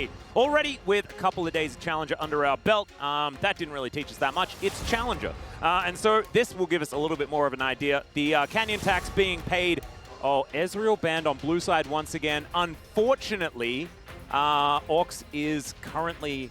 LCK. Already with a couple of days of Challenger under our belt, that didn't really teach us that much. It's Challenger. And so this will give us a little bit more of an idea. The Canyon tax being paid. Oh, Ezreal banned on blue side once again. Unfortunately, Orcs is currently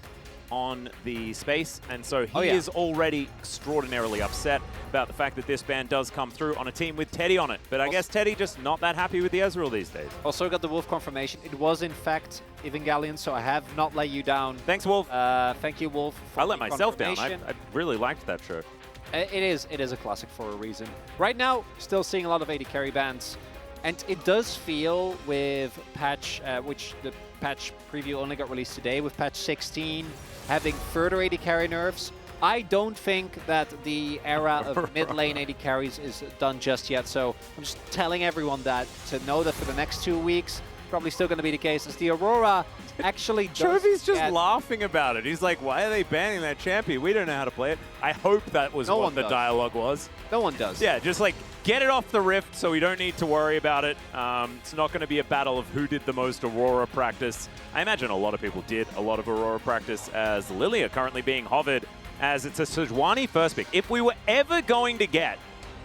on the space, and so he is already extraordinarily upset about the fact that this ban does come through on a team with Teddy on it. But I guess Teddy just not that happy with the Ezreal these days. Also got the Wolf confirmation. It was in fact Evangelion, so I have not let you down. Thanks, Wolf. Thank you, Wolf. I let myself down. I really liked that shirt. It is a classic for a reason. Right now, still seeing a lot of AD carry bans. And it does feel with patch, which the patch preview only got released today, with patch 16 having further AD carry nerfs. I don't think that the era of mid lane AD carries is done just yet. So I'm just telling everyone that to know that for the next 2 weeks, probably still going to be the case, as the Aurora actually does. Chovy's just laughing about it. He's like, why are they banning that champion? We don't know how to play it. I hope that was what the dialogue was. No one does. Yeah, just like, get it off the rift so we don't need to worry about it. It's not going to be a battle of who did the most Aurora practice. I imagine a lot of people did a lot of Aurora practice, as Lilia currently being hovered as it's a Sejuani first pick. If we were ever going to get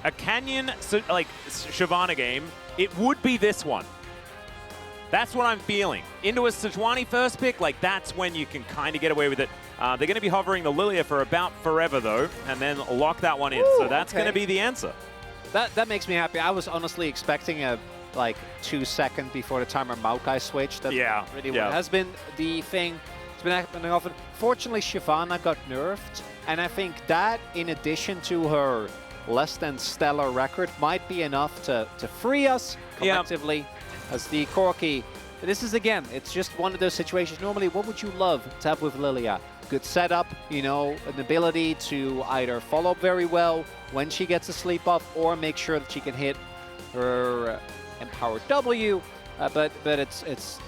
a Canyon, like, Shyvana game, it would be this one. That's what I'm feeling. Into a Sejuani first pick, like, that's when you can kind of get away with it. They're going to be hovering the Lilia for about forever, though, and then lock that one in. Ooh, so that's going to be the answer. That makes me happy. I was honestly expecting a, like, 2 second before the timer Maokai switch. That's really what has been the thing. It's been happening often. Fortunately, Shyvana got nerfed, and I think that, in addition to her less than stellar record, might be enough to free us collectively as the Corki. This is, again, it's just one of those situations. Normally, what would you love to have with Lilia? Good setup, you know, an ability to either follow up very well when she gets a sleep buff, or make sure that she can hit her empowered W. But it's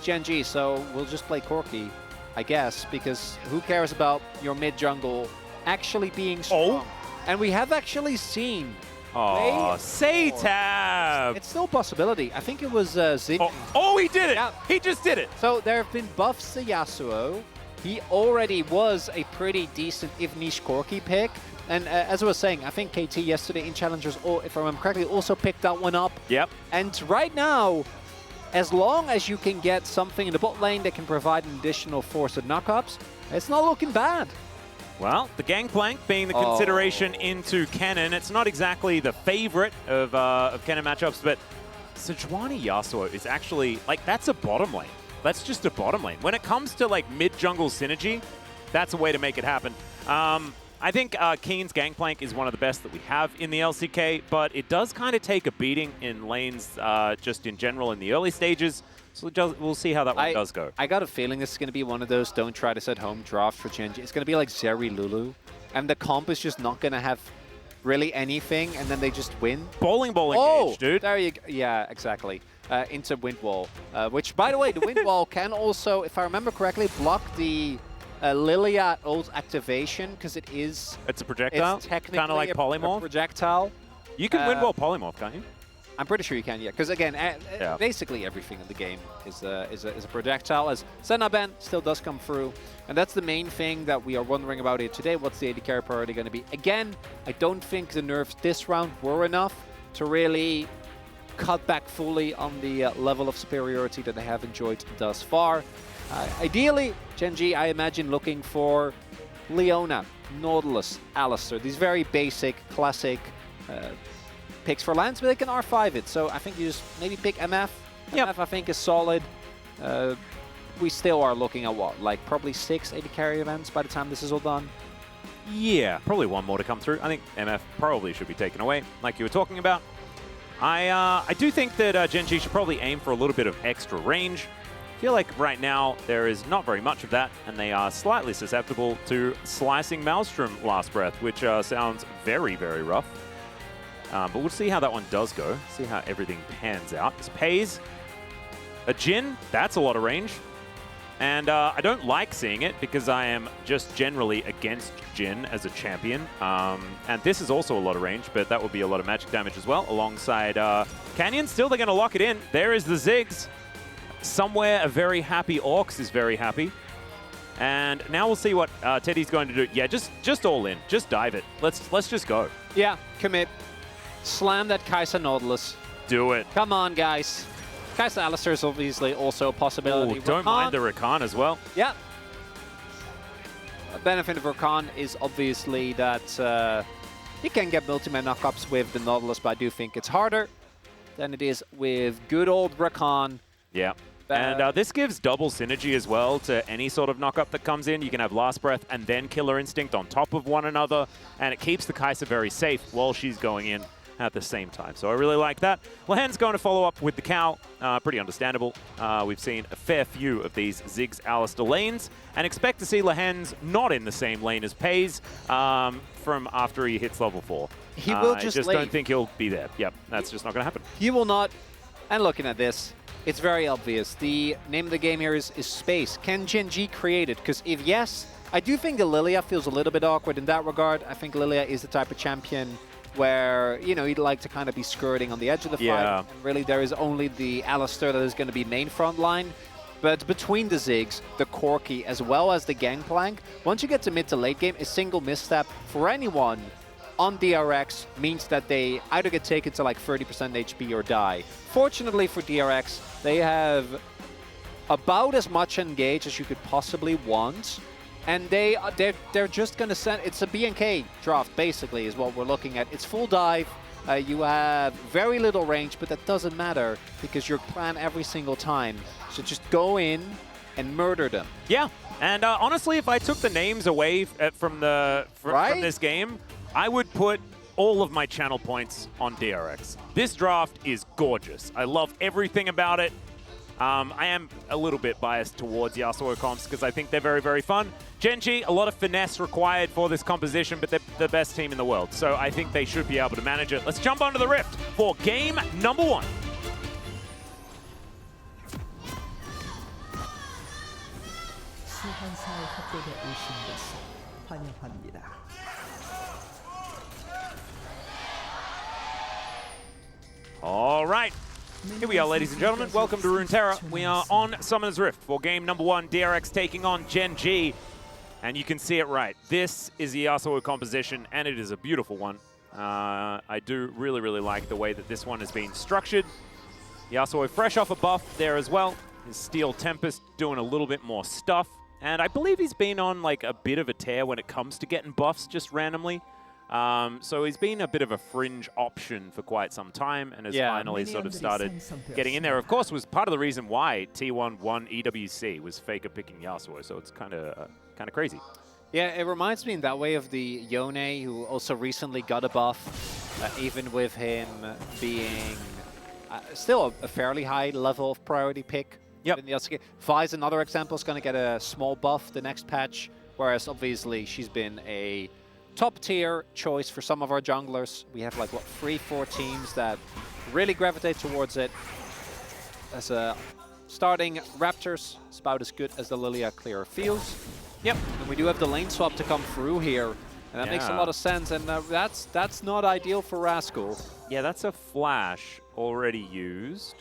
GENG, so we'll just play Corki, I guess, because who cares about your mid jungle actually being strong? And we have actually seen. Oh, Say-Tab! It's still a possibility. I think it was Zin. Oh, he did it! Yeah. He just did it! So there have been buffs to Yasuo. He already was a pretty decent, if niche, Corki pick. And as I was saying, I think KT yesterday in Challengers, if I remember correctly, also picked that one up. Yep. And right now, as long as you can get something in the bot lane that can provide an additional force of knockups, it's not looking bad. Well, the Gangplank being the consideration into Kennen. It's not exactly the favorite of Kennen matchups, but Sejuani Yasuo is actually, like, that's a bottom lane. That's just a bottom lane. When it comes to, like, mid-jungle synergy, that's a way to make it happen. I think Keen's Gangplank is one of the best that we have in the LCK, but it does kind of take a beating in lanes just in general in the early stages. So we'll see how that one does go. I got a feeling this is going to be one of those don't try this at home draft for GENG. It's going to be like Zeri Lulu, and the comp is just not going to have really anything, and then they just win. Bowling engage, dude. There you go. Yeah, exactly. Into Wind Wall, which, by the way, the Wind Wall can also, if I remember correctly, block the Lilia ult activation, because it's a projectile. It's technically kind of like polymorph. A projectile. You can Wind Wall polymorph, can't you? I'm pretty sure you can, yeah. Because again, basically everything in the game is a projectile. As Senaben still does come through, and that's the main thing that we are wondering about here today. What's the AD carry priority going to be? Again, I don't think the nerfs this round were enough to really cut back fully on the level of superiority that they have enjoyed thus far. Ideally, GENG, I imagine, looking for Leona, Nautilus, Alistar. These very basic, classic picks for lands, but they can R5 it. So I think you just maybe pick MF. MF, I think, is solid. We still are looking at what, like probably 6 AD carry events by the time this is all done? Yeah, probably one more to come through. I think MF probably should be taken away, like you were talking about. I do think that GENG should probably aim for a little bit of extra range. I feel like right now there is not very much of that, and they are slightly susceptible to slicing Maelstrom last breath, which sounds very, very rough. But we'll see how that one does go, see how everything pans out. This pays a Jhin, that's a lot of range. And I don't like seeing it because I am just generally against Jhin as a champion. And this is also a lot of range, but that will be a lot of magic damage as well, alongside Canyon. Still, they're going to lock it in. There is the Ziggs. somewhere a very happy Orcs is very happy. And now we'll see what Teddy's going to do. Yeah, just all in. Just dive it. Let's just go. Yeah, commit. Slam that Kai'Sa Nautilus. Do it. Come on, guys. Kai'Sa Alistar is obviously also a possibility. Ooh, don't mind the Rakan as well. Yeah. The benefit of Rakan is obviously that you can get multi-man knockups with the Nautilus, but I do think it's harder than it is with good old Rakan. Yeah. And this gives double synergy as well to any sort of knockup that comes in. You can have Last Breath and then Killer Instinct on top of one another, and it keeps the Kai'Sa very safe while she's going in at the same time. So I really like that. Lehen's going to follow up with the Cow. Pretty understandable. We've seen a fair few of these Ziggs Alistar lanes, and expect to see Lehen's not in the same lane as Pays from after he hits level 4. He will I just don't think he'll be there. Yep, that's just not going to happen. He will not. And looking at this, it's very obvious. The name of the game here is space. Can GENG create it? Because if yes, I do think the Lilia feels a little bit awkward in that regard. I think Lilia is the type of champion where, you know, he'd like to kind of be skirting on the edge of the fight. And really, there is only the Alistar that is going to be main front line. But between the Ziggs, the Corki, as well as the Gangplank, once you get to mid to late game, a single misstep for anyone on DRX means that they either get taken to like 30% HP or die. Fortunately for DRX, they have about as much engage as you could possibly want. And they're just going to send... It's a BNK draft, basically, is what we're looking at. It's full dive. You have very little range, but that doesn't matter because you're planned every single time. So just go in and murder them. Yeah, and honestly, if I took the names away from this game, I would put all of my channel points on DRX. This draft is gorgeous. I love everything about it. I am a little bit biased towards Yasuo comps because I think they're very, very fun. GENG, a lot of finesse required for this composition, but they're the best team in the world. So I think they should be able to manage it. Let's jump onto the Rift for game number 1. All right. Here we are, ladies and gentlemen. Welcome to Runeterra. We are on Summoner's Rift for game number 1, DRX taking on GENG. And you can see it right. This is the Yasuo composition, and it is a beautiful one. I do really, really like the way that this one has been structured. Yasuo fresh off a buff there as well. His Steel Tempest doing a little bit more stuff. And I believe he's been on like a bit of a tear when it comes to getting buffs just randomly. So he's been a bit of a fringe option for quite some time and has finally sort of started getting in there. Of course, was part of the reason why T1 won EWC was Faker picking Yasuo, so it's kind of crazy. Yeah, it reminds me in that way of the Yone, who also recently got a buff, even with him being still a fairly high level of priority pick. Yep. In the LCK. Vi is another example, is going to get a small buff the next patch, whereas obviously she's been a top tier choice for some of our junglers. We have like, what, 3-4 teams that really gravitate towards it. As a starting Raptors, it's about as good as the Lilia clear feels. Yep, and we do have the lane swap to come through here, and that makes a lot of sense, and that's not ideal for Rascal. Yeah, that's a flash already used.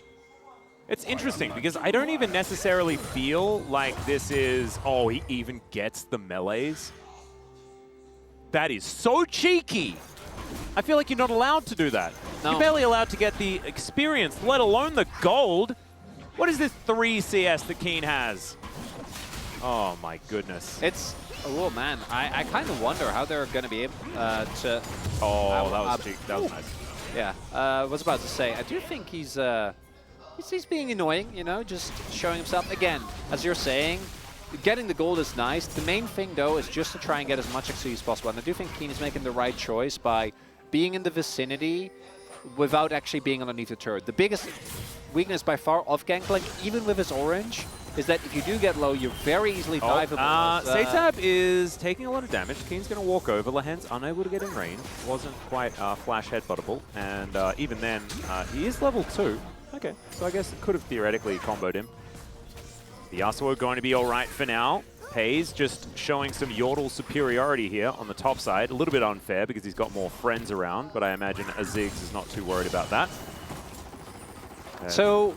It's interesting because I don't even necessarily feel like this is, oh, he even gets the melees. That is so cheeky. I feel like you're not allowed to do that. No. You're barely allowed to get the experience, let alone the gold. What is this 3 CS that Keen has? Oh my goodness. It's, oh man, I kind of wonder how they're going to be able to... Oh, that was cheeky. That was nice. Yeah, I was about to say, I do think he's being annoying, you know, just showing himself. Again, as you're saying, getting the gold is nice. The main thing, though, is just to try and get as much XP as possible. And I do think Keen is making the right choice by being in the vicinity without actually being underneath the turret. The biggest weakness by far of Gangplank, even with his orange, is that if you do get low, you're very easily diveable. Satab is taking a lot of damage. Keen's going to walk over. Lehen's unable to get in range. Wasn't quite flash headbuttable. And even then, he is level 2. Okay, so I guess it could have theoretically comboed him. The Yasuo going to be all right for now. Pays just showing some Yordle superiority here on the top side. A little bit unfair because he's got more friends around, but I imagine Ziggs is not too worried about that. So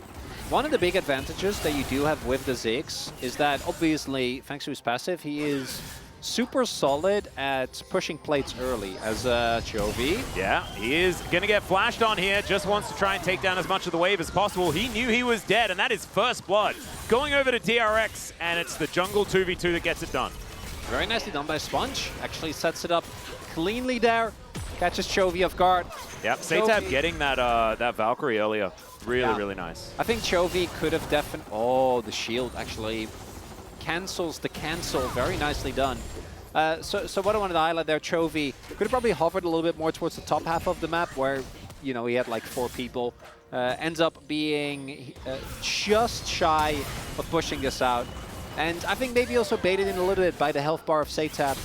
one of the big advantages that you do have with the Ziggs is that obviously, thanks to his passive, he is super solid at pushing plates early as Chovy. Yeah, he is going to get flashed on here. Just wants to try and take down as much of the wave as possible. He knew he was dead, and that is first blood. Going over to DRX, and it's the jungle 2v2 that gets it done. Very nicely done by Sponge. Actually sets it up cleanly there. Catches Chovy off guard. Yep, Satab getting that that Valkyrie earlier. Really nice. I think Chovy could have definitely... Oh, the shield actually cancels the cancel. Very nicely done. So what I wanted to highlight there, Chovy could have probably hovered a little bit more towards the top half of the map where, you know, he had like 4 people. Ends up being just shy of pushing this out. And I think maybe also baited in a little bit by the health bar of Satab.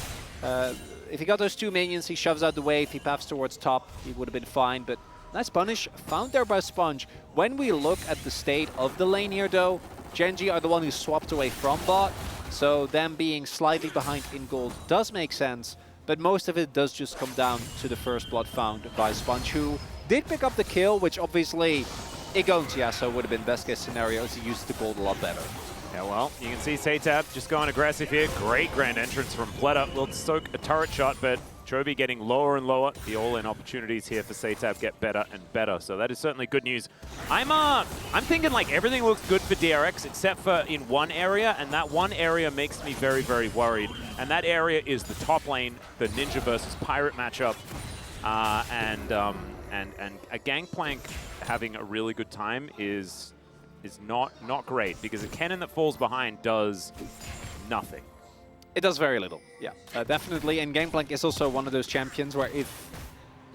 If he got those 2 minions, he shoves out the wave, he paths towards top, he would have been fine. But nice punish found there by Sponge. When we look at the state of the lane here, though, GENG are the one who swapped away from bot. So them being slightly behind in gold does make sense, but most of it does just come down to the first blood found by Sponge, who did pick up the kill, which obviously going to Yasuo would have been best case scenario as he used the gold a lot better. Yeah, well, you can see Satab just going aggressive here. Great grand entrance from Pleta. Will soak a turret shot, but Chovy getting lower and lower. The all-in opportunities here for Satab get better and better, so that is certainly good news. I'm thinking like everything looks good for DRX except for in one area, and that one area makes me very worried. And that area is the top lane, the Ninja versus Pirate matchup, and a Gangplank having a really good time is not great because a cannon that falls behind does nothing. It does very little, yeah, definitely. And Gangplank is also one of those champions where if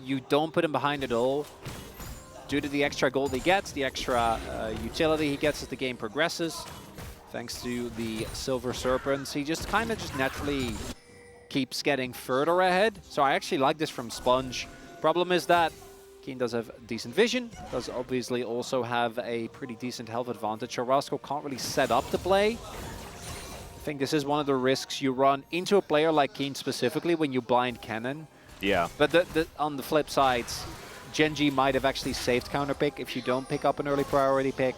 you don't put him behind at all, due to the extra gold he gets, the extra utility he gets as the game progresses, thanks to the Silver Serpents, he just kind of naturally keeps getting further ahead. So I actually like this from Sponge. Problem is that Keen does have decent vision, does obviously also have a pretty decent health advantage, so Rascal can't really set up the play. I think this is one of the risks you run into a player like Keen specifically when you blind cannon. Yeah. But on the flip side, GENG might have actually saved counter pick if you don't pick up an early priority pick.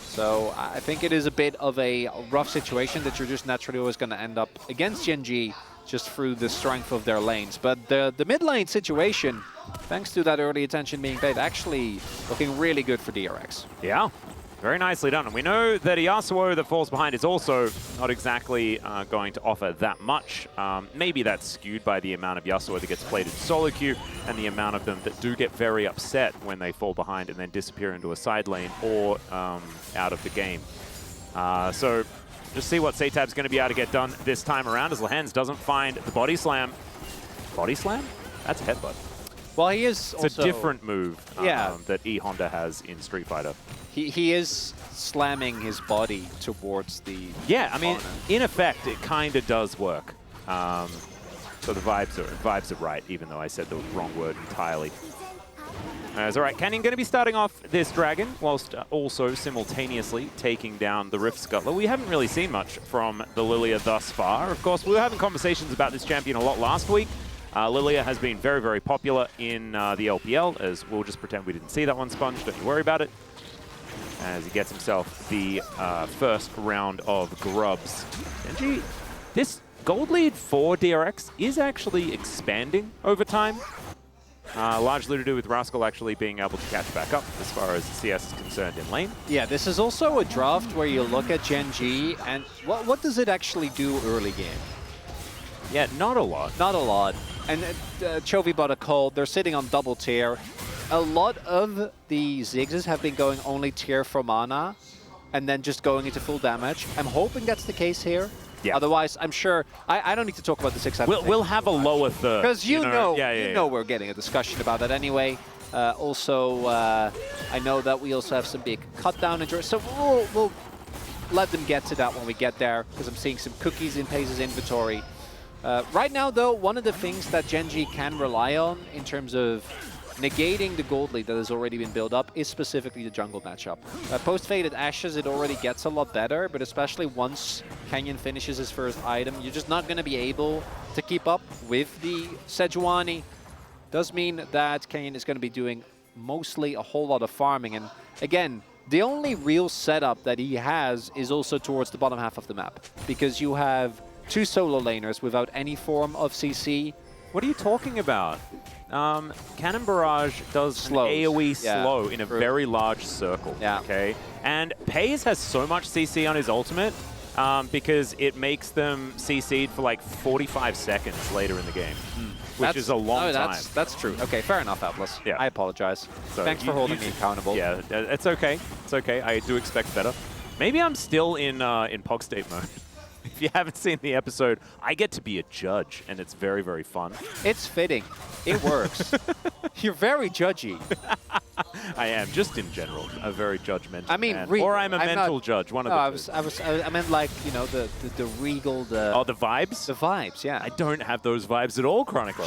So I think it is a bit of a rough situation that you're just naturally always going to end up against GENG just through the strength of their lanes. But the mid lane situation, thanks to that early attention being paid, actually looking really good for DRX. Yeah. Very nicely done. And we know that Yasuo that falls behind is also not exactly going to offer that much. Maybe that's skewed by the amount of Yasuo that gets played in solo queue and the amount of them that do get very upset when they fall behind and then disappear into a side lane or out of the game. So just see what Satab's going to be able to get done this time around as Lehens doesn't find the body slam. Body slam? That's a headbutt. Well, he is It's also a different move that E Honda has in Street Fighter. He is slamming his body towards the I mean, in effect, it kind of does work. So the vibes are right, even though I said the wrong word entirely. It's all right. Canyon going to be starting off this dragon, whilst also simultaneously taking down the Rift Scuttler. We haven't really seen much from the Lilia thus far. Of course, we were having conversations about this champion a lot last week. Lilia has been very popular in the LPL, as we'll just pretend we didn't see that one, Sponge. Don't you worry about it. As he gets himself the first round of grubs. GENG, this gold lead for DRX is actually expanding over time. Largely to do with Rascal actually being able to catch back up as far as CS is concerned in lane. Yeah, this is also a draft where you look at GENG and what does it actually do early game? Yeah, not a lot. Not a lot. And Chovy bought a cold. They're sitting on double tier. A lot of the Ziggs have been going only tier for mana and then just going into full damage. I'm hoping that's the case here. Yeah. Otherwise, I'm sure I don't need to talk about the 6-7. We'll have a lower third. Because you know we're getting a discussion about that anyway. Also, I know that we also have some big cut down injuries. So we'll let them get to that when we get there, because I'm seeing some cookies in Pace's inventory. Right now, though, one of the things that GENG can rely on in terms of negating the gold lead that has already been built up is specifically the jungle matchup. Post-Faded Ashes, it already gets a lot better, but especially once Canyon finishes his first item, you're just not going to be able to keep up with the Sejuani. Does mean that Canyon is going to be doing mostly a whole lot of farming. And again, The only real setup that he has is also towards the bottom half of the map, because you have 2 solo laners without any form of CC. What are you talking about? Cannon Barrage does an AoE slow in a very large circle, okay? And Paze has so much CC on his ultimate because it makes them CC'd for like 45 seconds later in the game, which is a long time. That's true. Okay, fair enough, Atlas. Yeah. I apologize. So thanks for holding me accountable. Yeah, it's okay. It's okay. I do expect better. Maybe I'm still in Pog State mode. If you haven't seen the episode, I get to be a judge, and it's very, very fun. It's fitting. It works. You're very judgy. I am, just in general, a very judgmental man. Or I'm a mental judge, one of the two. I meant like, you know, the regal, Oh, the vibes? The vibes, yeah. I don't have those vibes at all, Chronicler.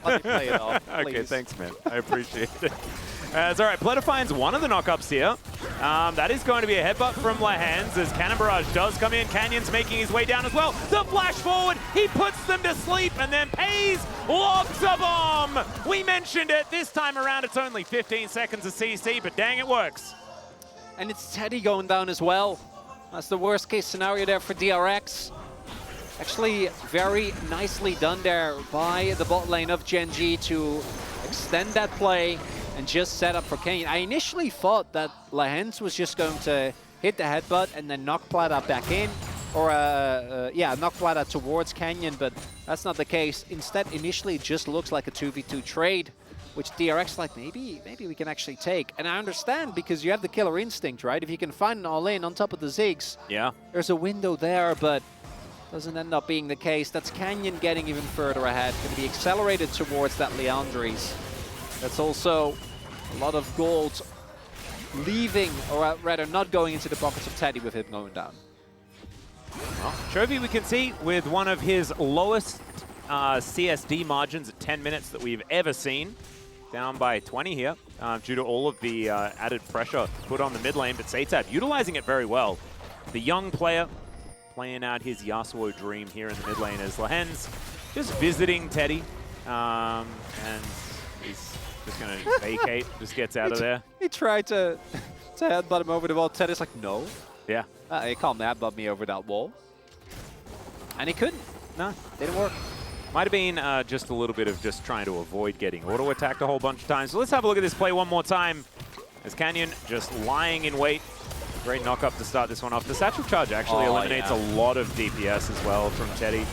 Let me play it off, please. Okay, thanks, man. I appreciate it. It's all right. Pleta finds one of the knockups here. That is going to be a headbutt from Lahens as Cannon Barrage does come in. Canyon's making his way down as well. The flash forward, he puts them to sleep, and then Paze lobs a bomb. We mentioned it. This time around, it's only 15 seconds of CC, but dang, it works. And it's Teddy going down as well. That's the worst case scenario there for DRX. Actually, very nicely done there by the bot lane of GENG to extend that play and just set up for Canyon. I initially thought that Lahens was just going to hit the headbutt and then knock Plata back in, or knock Plata towards Canyon, but that's not the case. Instead, initially, it just looks like a 2v2 trade, which DRX like, maybe we can actually take. And I understand, because you have the killer instinct, right? If you can find an all-in on top of the Ziggs, there's a window there, but doesn't end up being the case. That's Canyon getting even further ahead, going to be accelerated towards that Leandries. That's also a lot of gold leaving, or rather not going into the pockets of Teddy with him going down. Well, Chovy, we can see, with one of his lowest CSD margins at 10 minutes that we've ever seen. Down by 20 here due to all of the added pressure put on the mid lane, but Seitab utilizing it very well. The young player playing out his Yasuo dream here in the mid lane as Lahens just visiting Teddy, and he's just going to vacate, just gets out of there. He tried to headbutt him over the wall. Teddy's like, no. Yeah. He can't headbutt me over that wall. And he couldn't. No. Didn't work. Might have been just a little bit of just trying to avoid getting auto-attacked a whole bunch of times. So let's have a look at this play one more time. As Canyon just lying in wait. Great knock-up to start this one off. The satchel charge actually eliminates a lot of DPS as well from Teddy.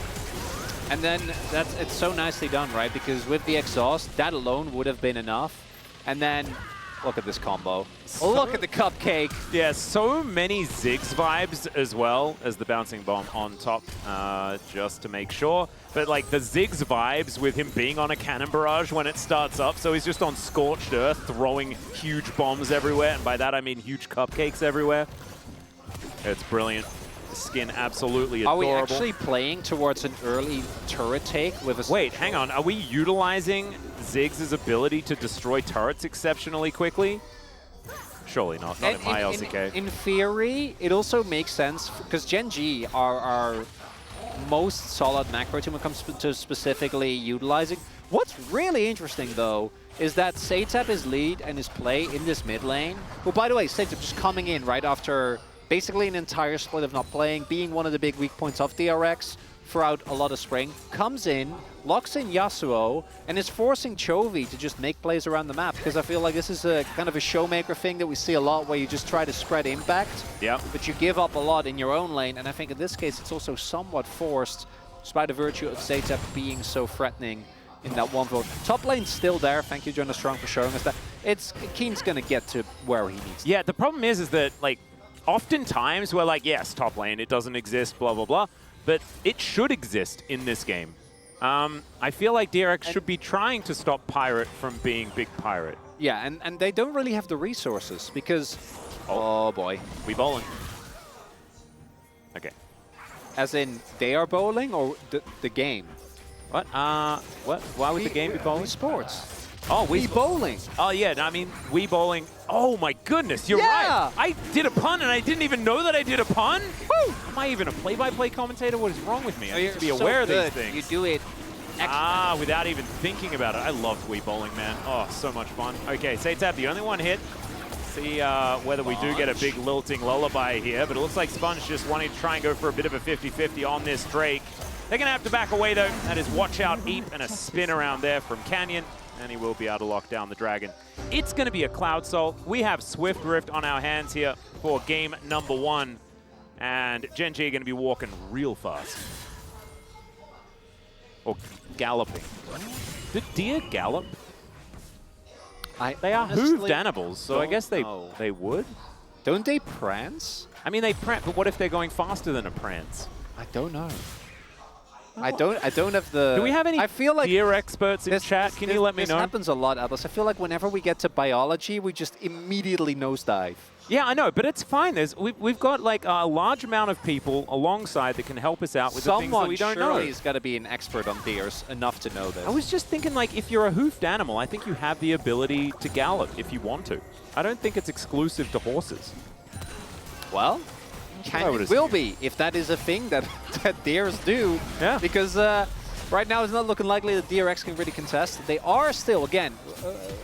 And then it's so nicely done, right? Because with the exhaust, that alone would have been enough. And then, look at this combo. Look at the cupcake. Yeah, so many Ziggs vibes as well as the bouncing bomb on top, just to make sure. But like the Ziggs vibes with him being on a cannon barrage when it starts up. So he's just on scorched earth, throwing huge bombs everywhere. And by that, I mean huge cupcakes everywhere. It's brilliant. The skin absolutely adorable. Are we actually playing towards an early turret take with a... Wait, hang on. Are we utilizing Ziggs' ability to destroy turrets exceptionally quickly? Surely not. Not in my LCK. In theory, it also makes sense, because GENG are our most solid macro team when it comes to specifically utilizing. What's really interesting, though, is that Seitab is lead and his play in this mid lane. Well, by the way, Seitab just coming in right after basically an entire split of not playing, being one of the big weak points of DRX throughout a lot of spring, comes in, locks in Yasuo, and is forcing Chovy to just make plays around the map, because I feel like this is a kind of a showmaker thing that we see a lot, where you just try to spread impact, but you give up a lot in your own lane, and I think in this case it's also somewhat forced, despite the virtue of Seitab being so threatening in that one vote. Top lane's still there, thank you, Jonah Strong, for showing us that. Keen's going to get to where he needs to. Yeah, the problem is that, like, oftentimes we're like, yes, top lane, it doesn't exist, blah, blah, blah. But it should exist in this game. I feel like DRX should be trying to stop Pirate from being Big Pirate. Yeah, and they don't really have the resources, because... Oh boy. We bowling. Okay. As in, they are bowling, or the game? What? What? Why would the game be bowling? Sports. Oh, Wii bowling. Oh, yeah, I mean, Wii bowling. Oh, my goodness, you're right. I did a pun, and I didn't even know that I did a pun. Woo! Am I even a play-by-play commentator? What is wrong with me? I need to be aware of these things. You do it. Without even thinking about it. I loved Wii bowling, man. Oh, so much fun. Okay, Seitab, the only one hit. See whether we do get a big lilting lullaby here, but it looks like Sponge just wanting to try and go for a bit of a 50-50 on this Drake. They're going to have to back away, though. That is watch out, Eep, and a spin around there from Canyon, and he will be able to lock down the Dragon. It's going to be a Cloud Soul. We have Swift Rift on our hands here for game number 1, and GENG are going to be walking real fast. Or galloping. Did deer gallop? They are hooved animals, so I guess they would. Don't they prance? I mean, they prance, but what if they're going faster than a prance? I don't know. I don't have the... Do we have any deer experts in chat? Can you let me know? This happens a lot, Atlas. I feel like whenever we get to biology, we just immediately nosedive. Yeah, I know, but it's fine. We've got like a large amount of people alongside that can help us out with the things that we don't know. Someone surely has got to be an expert on deers enough to know this. I was just thinking, like, if you're a hoofed animal, I think you have the ability to gallop if you want to. I don't think it's exclusive to horses. Well, it will be if that is a thing that deers do. Yeah. Because right now it's not looking likely that DRX can really contest. They are still, again,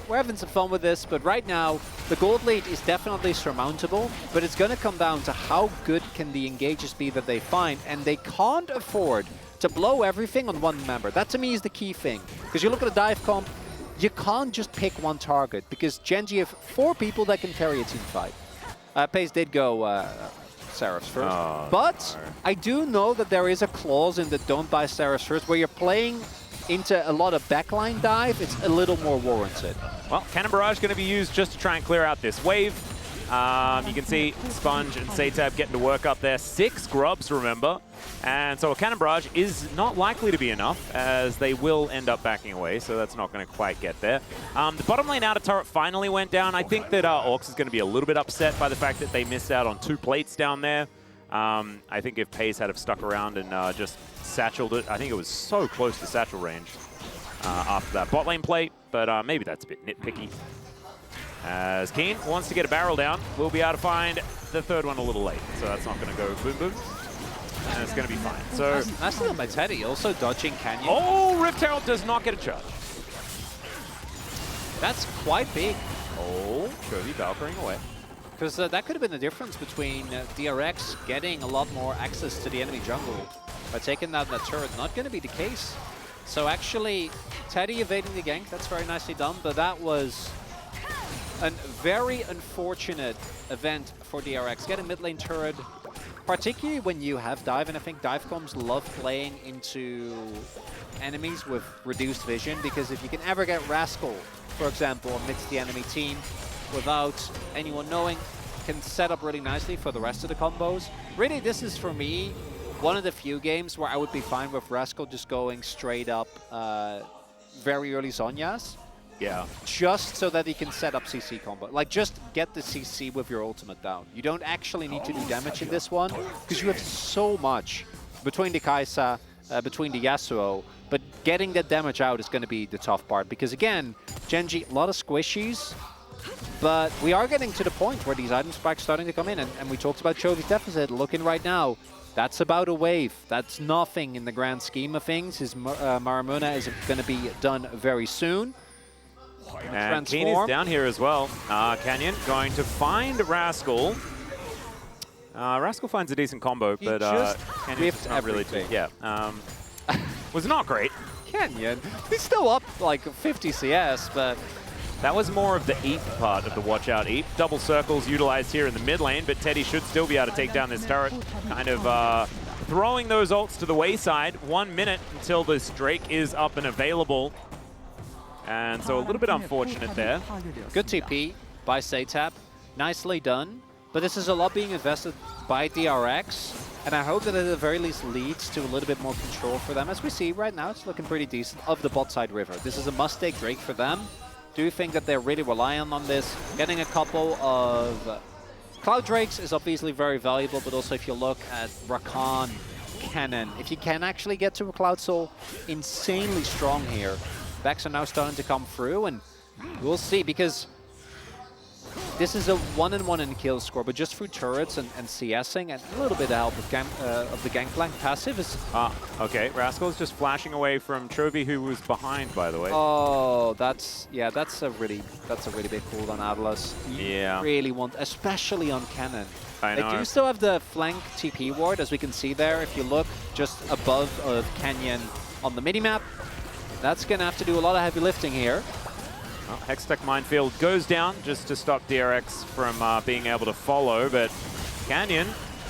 we're having some fun with this, but right now the gold lead is definitely surmountable, but it's going to come down to how good can the engages be that they find, and they can't afford to blow everything on one member. That to me is the key thing, because you look at a dive comp, you can't just pick one target, because GENG have 4 people that can carry a team fight. Pace did go Seraphs first, but I do know that there is a clause in the don't buy Seraphs first where you're playing into a lot of backline dive. It's a little more warranted. Well, Cannon Barrage going to be used just to try and clear out this wave. You can see Sponge and Satab getting to work up there. 6 grubs, remember. And so a Cannon Barrage is not likely to be enough, as they will end up backing away, so that's not going to quite get there. The bottom lane outer turret finally went down. I think that Orcs is going to be a little bit upset by the fact that they missed out on 2 plates down there. I think if Pace had have stuck around and just satcheled it, I think it was so close to satchel range after that bot lane plate, but maybe that's a bit nitpicky. As Keen wants to get a barrel down, we'll be able to find the 3rd one a little late, so that's not going to go boom boom. And it's going to be fine. So nicely done by Teddy, also dodging Canyon. Oh, Rift Herald does not get a charge. That's quite big. Oh, Chovy Valkyring away. Because that could have been the difference between DRX getting a lot more access to the enemy jungle by taking out that turret. Not going to be the case. So actually, Teddy evading the gank, that's very nicely done, but that was a very unfortunate event for DRX. Get a mid lane turret, particularly when you have dive, and I think dive comms love playing into enemies with reduced vision, because if you can ever get Rascal, for example, amidst the enemy team without anyone knowing, can set up really nicely for the rest of the combos. Really, this is for me one of the few games where I would be fine with Rascal just going straight up very early Zhonya's. Yeah. Just so that he can set up CC combo. Like, just get the CC with your ultimate down. You don't actually need to do damage in this one, because you have so much between the Kai'Sa, between the Yasuo, but getting that damage out is going to be the tough part, because again, GENG, a lot of squishies, but we are getting to the point where these item spikes starting to come in, and we talked about Chovy's deficit. Looking right now, that's about a wave. That's nothing in the grand scheme of things. His Maramuna is going to be done very soon. And Keen is down here as well. Canyon going to find Rascal. Rascal finds a decent combo, but Canyon's not really too. Yeah. Was not great. Canyon, he's still up like 50 CS, but that was more of the Eep part of the watch out Eep. Double circles utilized here in the mid lane, but Teddy should still be able to take down this turret. Kind of throwing those ults to the wayside. 1 minute until this Drake is up and available. And so a little bit unfortunate there. Good TP by Satab. Nicely done. But this is a lot being invested by DRX. And I hope that at the very least leads to a little bit more control for them. As we see right now, it's looking pretty decent of the bot side river. This is a must-take Drake for them. Do you think that they're really relying on this? Getting a couple of Cloud Drakes is obviously very valuable, but also if you look at Rakan, Cannon, if you can actually get to a Cloud Soul, insanely strong here. Backs are now starting to come through, and we'll see, because this is a 1-on-1 in kill score, but just through turrets and CSing and a little bit of help of the Gangplank passive is... Okay, Rascal's just flashing away from Chovy, who was behind, by the way. Oh, that's a really big pull on Atlas. You really want, especially on Cannon. I know. They do still have the flank TP ward, as we can see there. If you look just above Canyon on the minimap, that's going to have to do a lot of heavy lifting here. Well, Hextech Minefield goes down just to stop DRX from being able to follow, but Canyon,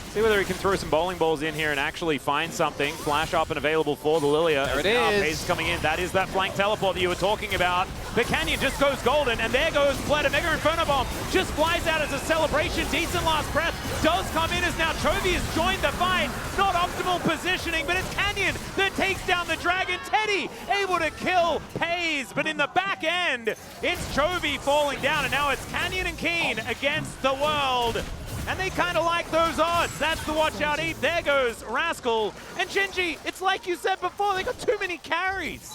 see whether he can throw some bowling balls in here and actually find something. Flash up and available for the Lilia. There it is. Pace coming in. That is that flank teleport that you were talking about. But Canyon just goes golden, and there goes Fleta. Mega Inferno Bomb just flies out as a celebration. Decent last breath does come in as now Chovy has joined the fight. Not optimal positioning, but it's Canyon that takes down the Dragon. Teddy able to kill Pays, but in the back end, it's Chovy falling down, and now it's Canyon and Keen against the world. And they kind of like those odds. That's the watch out Eve. There goes Rascal. And GENG, it's like you said before, they got too many carries.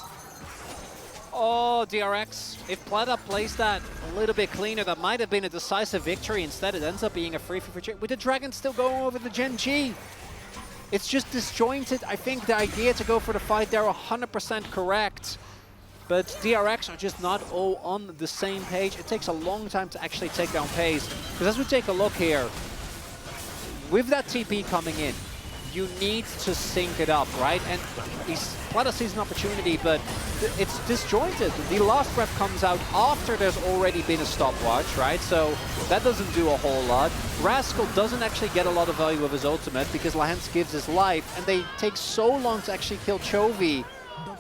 Oh, DRX, if Plata plays that a little bit cleaner, that might have been a decisive victory. Instead, it ends up being a 3-for-3 with the Dragon still going over the GENG. It's just disjointed. I think the idea to go for the fight there 100% correct. But DRX are just not all on the same page. It takes a long time to actually take down Pays. Because as we take a look here, with that TP coming in, you need to sync it up, right? And Plata sees an opportunity, but it's disjointed. The last breath comes out after there's already been a stopwatch, right? So that doesn't do a whole lot. Rascal doesn't actually get a lot of value of his ultimate because Lahens gives his life, and they take so long to actually kill Chovy.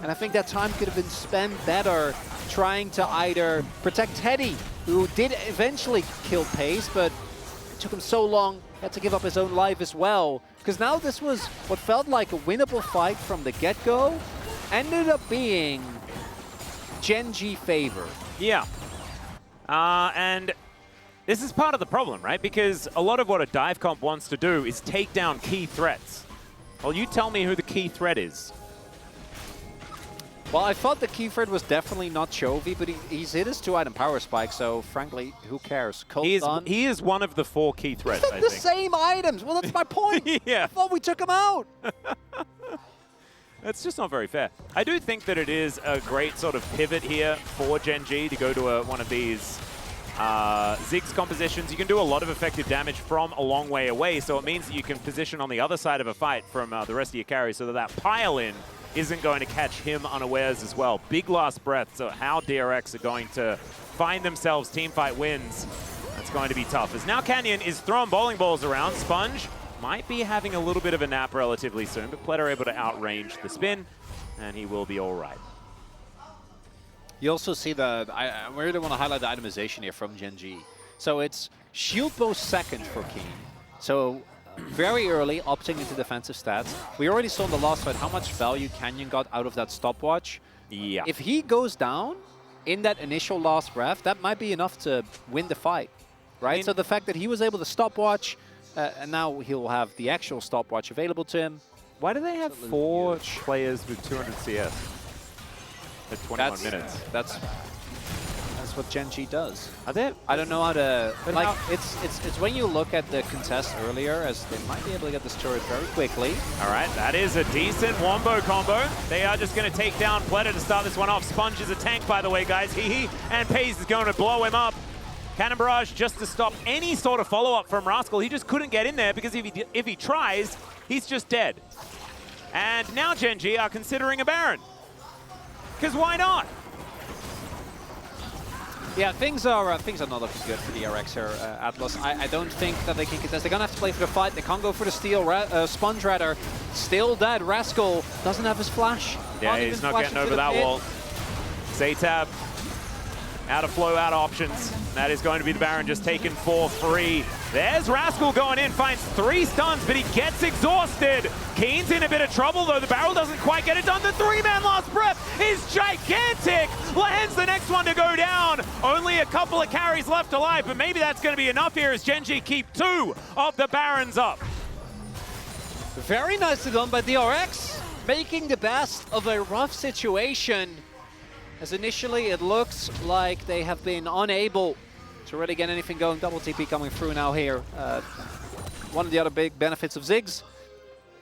And I think that time could have been spent better trying to either protect Teddy, who did eventually kill Pays, but it took him so long, he had to give up his own life as well. Because now this was what felt like a winnable fight from the get-go, ended up being GENG favor. Yeah. And this is part of the problem, right? Because a lot of what a dive comp wants to do is take down key threats. Well, you tell me who the key threat is. Well, I thought the key threat was definitely not Chovy, but he's hit his 2-item power spike, so frankly, who cares? He is one of the 4 key threats, I think. The same items! Well, that's my point! Yeah. I thought we took him out! That's just not very fair. I do think that it is a great sort of pivot here for GENG to go to one of these Ziggs compositions. You can do a lot of effective damage from a long way away, so it means that you can position on the other side of a fight from the rest of your carries so that pile-in isn't going to catch him unawares as well. Big last breath, so how DRX are going to find themselves teamfight wins, that's going to be tough. As now Canyon is throwing bowling balls around. Sponge might be having a little bit of a nap relatively soon, but Pleta are able to outrange the spin, and he will be all right. You also see I really want to highlight the itemization here from GENG. So it's shield bow second for Keen. So very early, opting into defensive stats. We already saw in the last fight how much value Canyon got out of that stopwatch. Yeah. If he goes down in that initial last breath, that might be enough to win the fight, right? I mean, so the fact that he was able to stopwatch, and now he'll have the actual stopwatch available to him. Why do they have 4 players with 200 CS at 21 minutes? That's what GENG does. Are they? I don't know how to... Like, it's when you look at the contest earlier, as they might be able to get this turret very quickly. All right, that is a decent wombo combo. They are just going to take down Pleta to start this one off. Sponge is a tank, by the way, guys. And Pays is going to blow him up. Cannon Barrage just to stop any sort of follow-up from Rascal. He just couldn't get in there because if he tries, he's just dead. And now GENG are considering a Baron. Because why not? Yeah, things are not looking good for the DRX here, Atlas. I don't think that they can contest. They're going to have to play for the fight. They can't go for the steal. Sponge rather, still dead. Rascal doesn't have his flash. Yeah, he's not getting over that wall. Zaytab, out of flow, out of options. That is going to be the Baron just taken for free. There's Rascal going in, finds 3 stuns, but he gets exhausted. Keen's in a bit of trouble, though. The barrel doesn't quite get it done. The 3-man last breath is gigantic. Lahens the next one to go down. Only a couple of carries left alive, but maybe that's going to be enough here as GENG keep 2 of the Barons up. Very nicely done by DRX, making the best of a rough situation. As initially it looks like they have been unable to really get anything going. Double TP coming through now here. One of the other big benefits of Ziggs,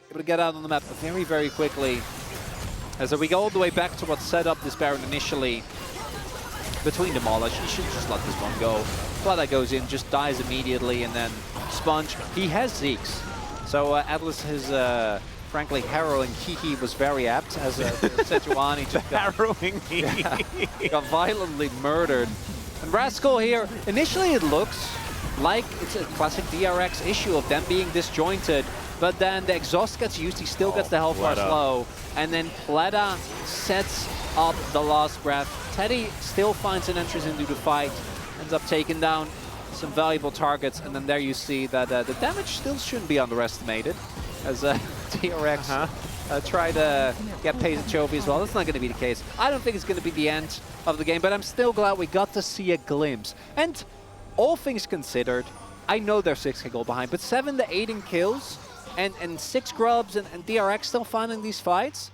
able to get out on the map very, very quickly. As we go all the way back to what set up this Baron initially between Demolish. He should just let this one go. Flada goes in, just dies immediately, and then Sponge, he has Zeeks. So Atlas, his frankly harrowing Kiki was very apt, as Sejuani just harrowing Kiki. Got violently murdered. And Rascal here, initially it looks like it's a classic DRX issue of them being disjointed, but then the exhaust gets used, he still gets the health bar slow, and then Pleta sets up the last breath. Teddy still finds an entrance into the fight, ends up taking down some valuable targets, and then there you see that the damage still shouldn't be underestimated, as DRX try to get Pace and Chovy as well. That's not going to be the case. I don't think it's going to be the end of the game, but I'm still glad we got to see a glimpse. And all things considered, I know they're 6k gold behind, but 7 to 8 in kills and 6 grubs and DRX still finding these fights.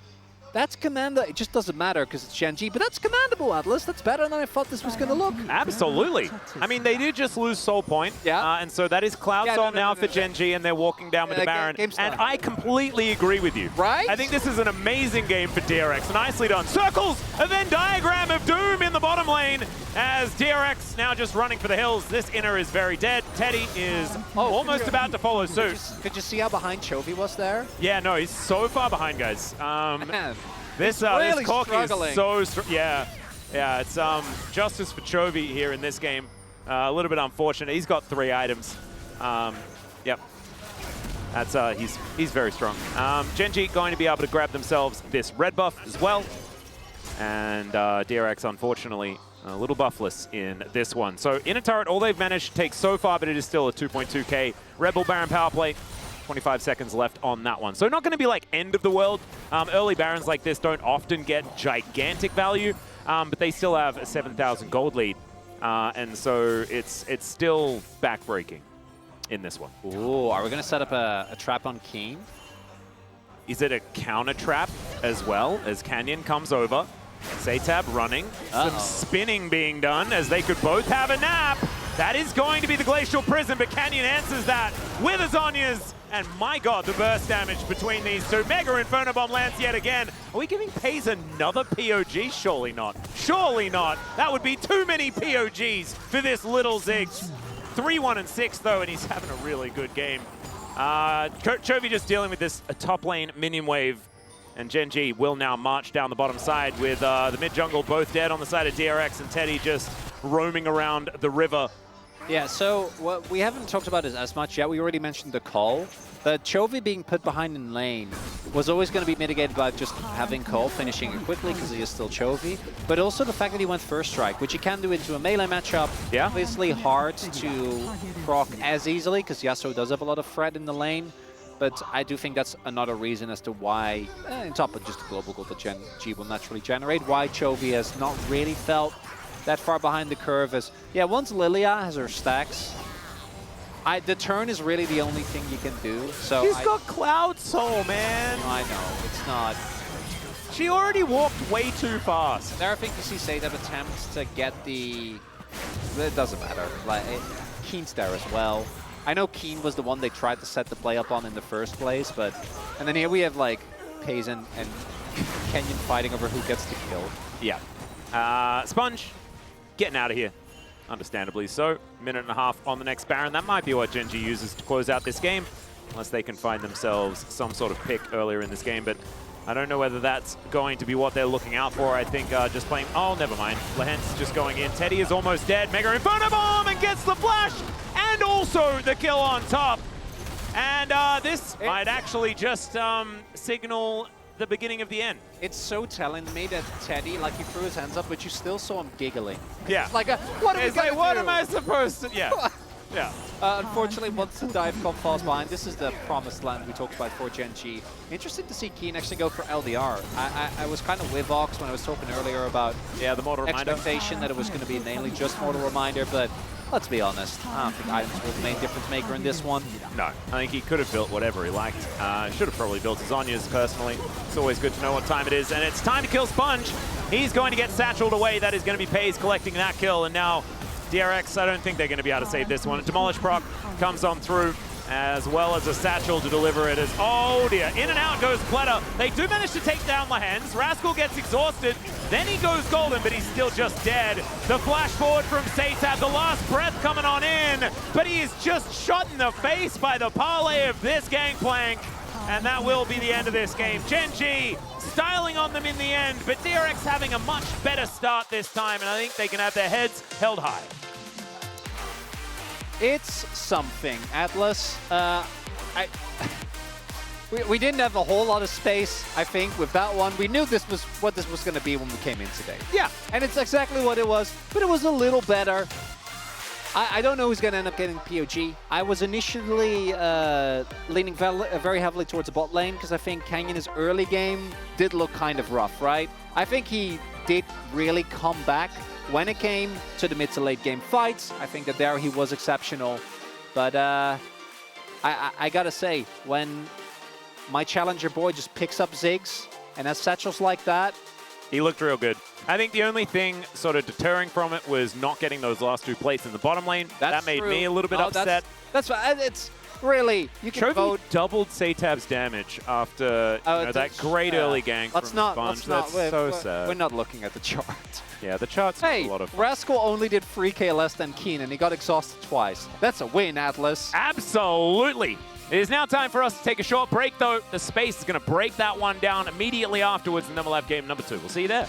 That's commendable. It just doesn't matter because it's GENG, but that's commendable, Atlas. That's better than I thought this was going to look. Absolutely. I mean, they did just lose Soul Point, and so that is Cloud Soul now for GENG, and they're walking down with the Baron. And I completely agree with you. Right? I think this is an amazing game for DRX. Nicely done. Circles, and then Diagram of Doom in the bottom lane as DRX now just running for the hills. This inner is very dead. Teddy is almost about to follow suit. Could you see how behind Chovy was there? Yeah, no, he's so far behind, guys. Man. This really Corki struggling. is so yeah, it's justice for Chovy here in this game. A little bit unfortunate. He's got 3 items. Yep, that's he's very strong. GENG going to be able to grab themselves this red buff as well, and DRX unfortunately a little buffless in this one. So inner turret, all they've managed to take so far, but it is still a 2.2k Red Bull Baron power play. 25 seconds left on that one. So not going to be like end of the world. Early Barons like this don't often get gigantic value, but they still have a 7,000 gold lead. And so it's still backbreaking in this one. Ooh, are we going to set up a trap on Keen? Is it a counter trap as well as Canyon comes over? Satab running, some spinning being done as they could both have a nap. That is going to be the Glacial Prison, but Canyon answers that with his Zhonya's. And my god, the burst damage between these two. Mega Inferno Bomb lands yet again. Are we giving Paze another POG? Surely not. Surely not. That would be too many POGs for this little Ziggs. 3-1 and 6 though, and he's having a really good game. Chovy just dealing with this top lane minion wave. And GENG will now march down the bottom side with the mid jungle both dead on the side of DRX, and Teddy just roaming around the river. Yeah, so what we haven't talked about is as much yet. We already mentioned the call. But Chovy being put behind in lane was always going to be mitigated by just having Cole finishing it quickly because he is still Chovy. But also the fact that he went first strike, which he can do into a melee matchup. Yeah. Obviously hard to proc as easily because Yasuo does have a lot of threat in the lane. But I do think that's another reason as to why, on top of just the global gold that GENG will naturally generate, why Chovy has not really felt that far behind the curve. As once Lilia has her stacks, the turn is really the only thing you can do. So she's got Cloud Soul, man. I know, it's not. She already walked way too fast. There, I think you see Satab attempts to get the. It doesn't matter. Like Keen's there as well. I know Keen was the one they tried to set the play up on in the first place, but and then here we have like Paze and Kenyon fighting over who gets the kill. Yeah. Sponge getting out of here. Understandably so. Minute and a half on the next Baron. That might be what GENG uses to close out this game, unless they can find themselves some sort of pick earlier in this game. But I don't know whether that's going to be what they're looking out for. I think just playing... Oh, never mind. Lehent's just going in. Teddy is almost dead. Mega Inferno Bomb and gets the flash and also the kill on top. And this might actually just signal the beginning of the end. It's so telling to me that Teddy, like, he threw his hands up, but you still saw him giggling. Yeah. It's like, what are we gonna do? What am I supposed to... Yeah. Yeah. Unfortunately, once the dive comp falls behind, this is the promised land we talked about for GENG. Interesting to see Keen actually go for LDR. I was kind of with Ox when I was talking earlier about the Mortal Reminder. Expectation that it was going to be mainly just Mortal Reminder, but let's be honest, I don't think items were the main difference maker in this one. No, I think he could have built whatever he liked. Should have probably built his Zhonya's personally. It's always good to know what time it is, and it's time to kill Sponge. He's going to get satcheled away. That is going to be Paze collecting that kill, and now DRX, I don't think they're going to be able to save this one. Demolish proc comes on through, as well as a satchel to deliver it as, oh dear, in and out goes Platter. They do manage to take down Lahens. Rascal gets exhausted, then he goes golden, but he's still just dead. The flash forward from Satab, the last breath coming on in, but he is just shot in the face by the parlay of this gangplank, and that will be the end of this game. GENG styling on them in the end, but DRX having a much better start this time, and I think they can have their heads held high. It's something, Atlas. We didn't have a whole lot of space, I think, with that one. We knew this was what this was going to be when we came in today. Yeah, and it's exactly what it was, but it was a little better. I don't know who's going to end up getting POG. I was initially leaning very heavily towards the bot lane because I think Canyon's early game did look kind of rough, right? I think he did really come back when it came to the mid to late game fights. I think that there he was exceptional. But I gotta say, when my challenger boy just picks up Ziggs and has satchels like that, he looked real good. I think the only thing sort of deterring from it was not getting those last 2 plates in the bottom lane. That made me a little bit upset. That's it's really, you can vote. Doubled Satab's damage after that great early gank from Sponge. That's so sad. We're not looking at the chart. Yeah, the chart's a lot of fun. Rascal only did 3k less than Keen, and he got exhausted twice. That's a win, Atlas. Absolutely. It is now time for us to take a short break, though. The space is going to break that one down immediately afterwards, and then we'll have game number 2. We'll see you there.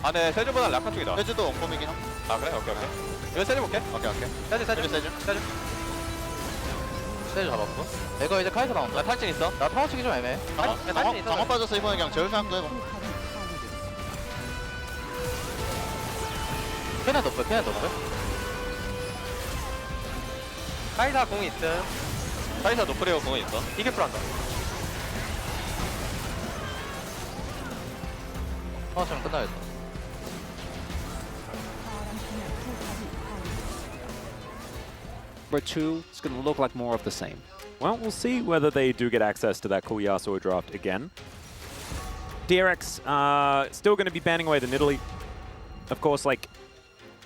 아, 네, 세주보다 약한 쪽이다. 세주도 원콤이긴 함. 아, 그래? 오케이, 오케이. 이거 세주 볼게. 오케이, 오케이. 세주. 세주 잡았고. 이거 이제 카이사 나온다. 나 탈진 있어. 나 타워 치기 좀 애매해. 강화 빠져서 이번에 그냥 제울 사람도 해봐. 캐나 높여. 카이사 공이 있음. 카이사 노프레어 공이 있어. 이게 풀한다. 타워처럼 끝나겠다. Number 2, it's going to look like more of the same. Well, we'll see whether they do get access to that cool Yasuo draft again. DRX still going to be banning away the Nidalee. Of course, like,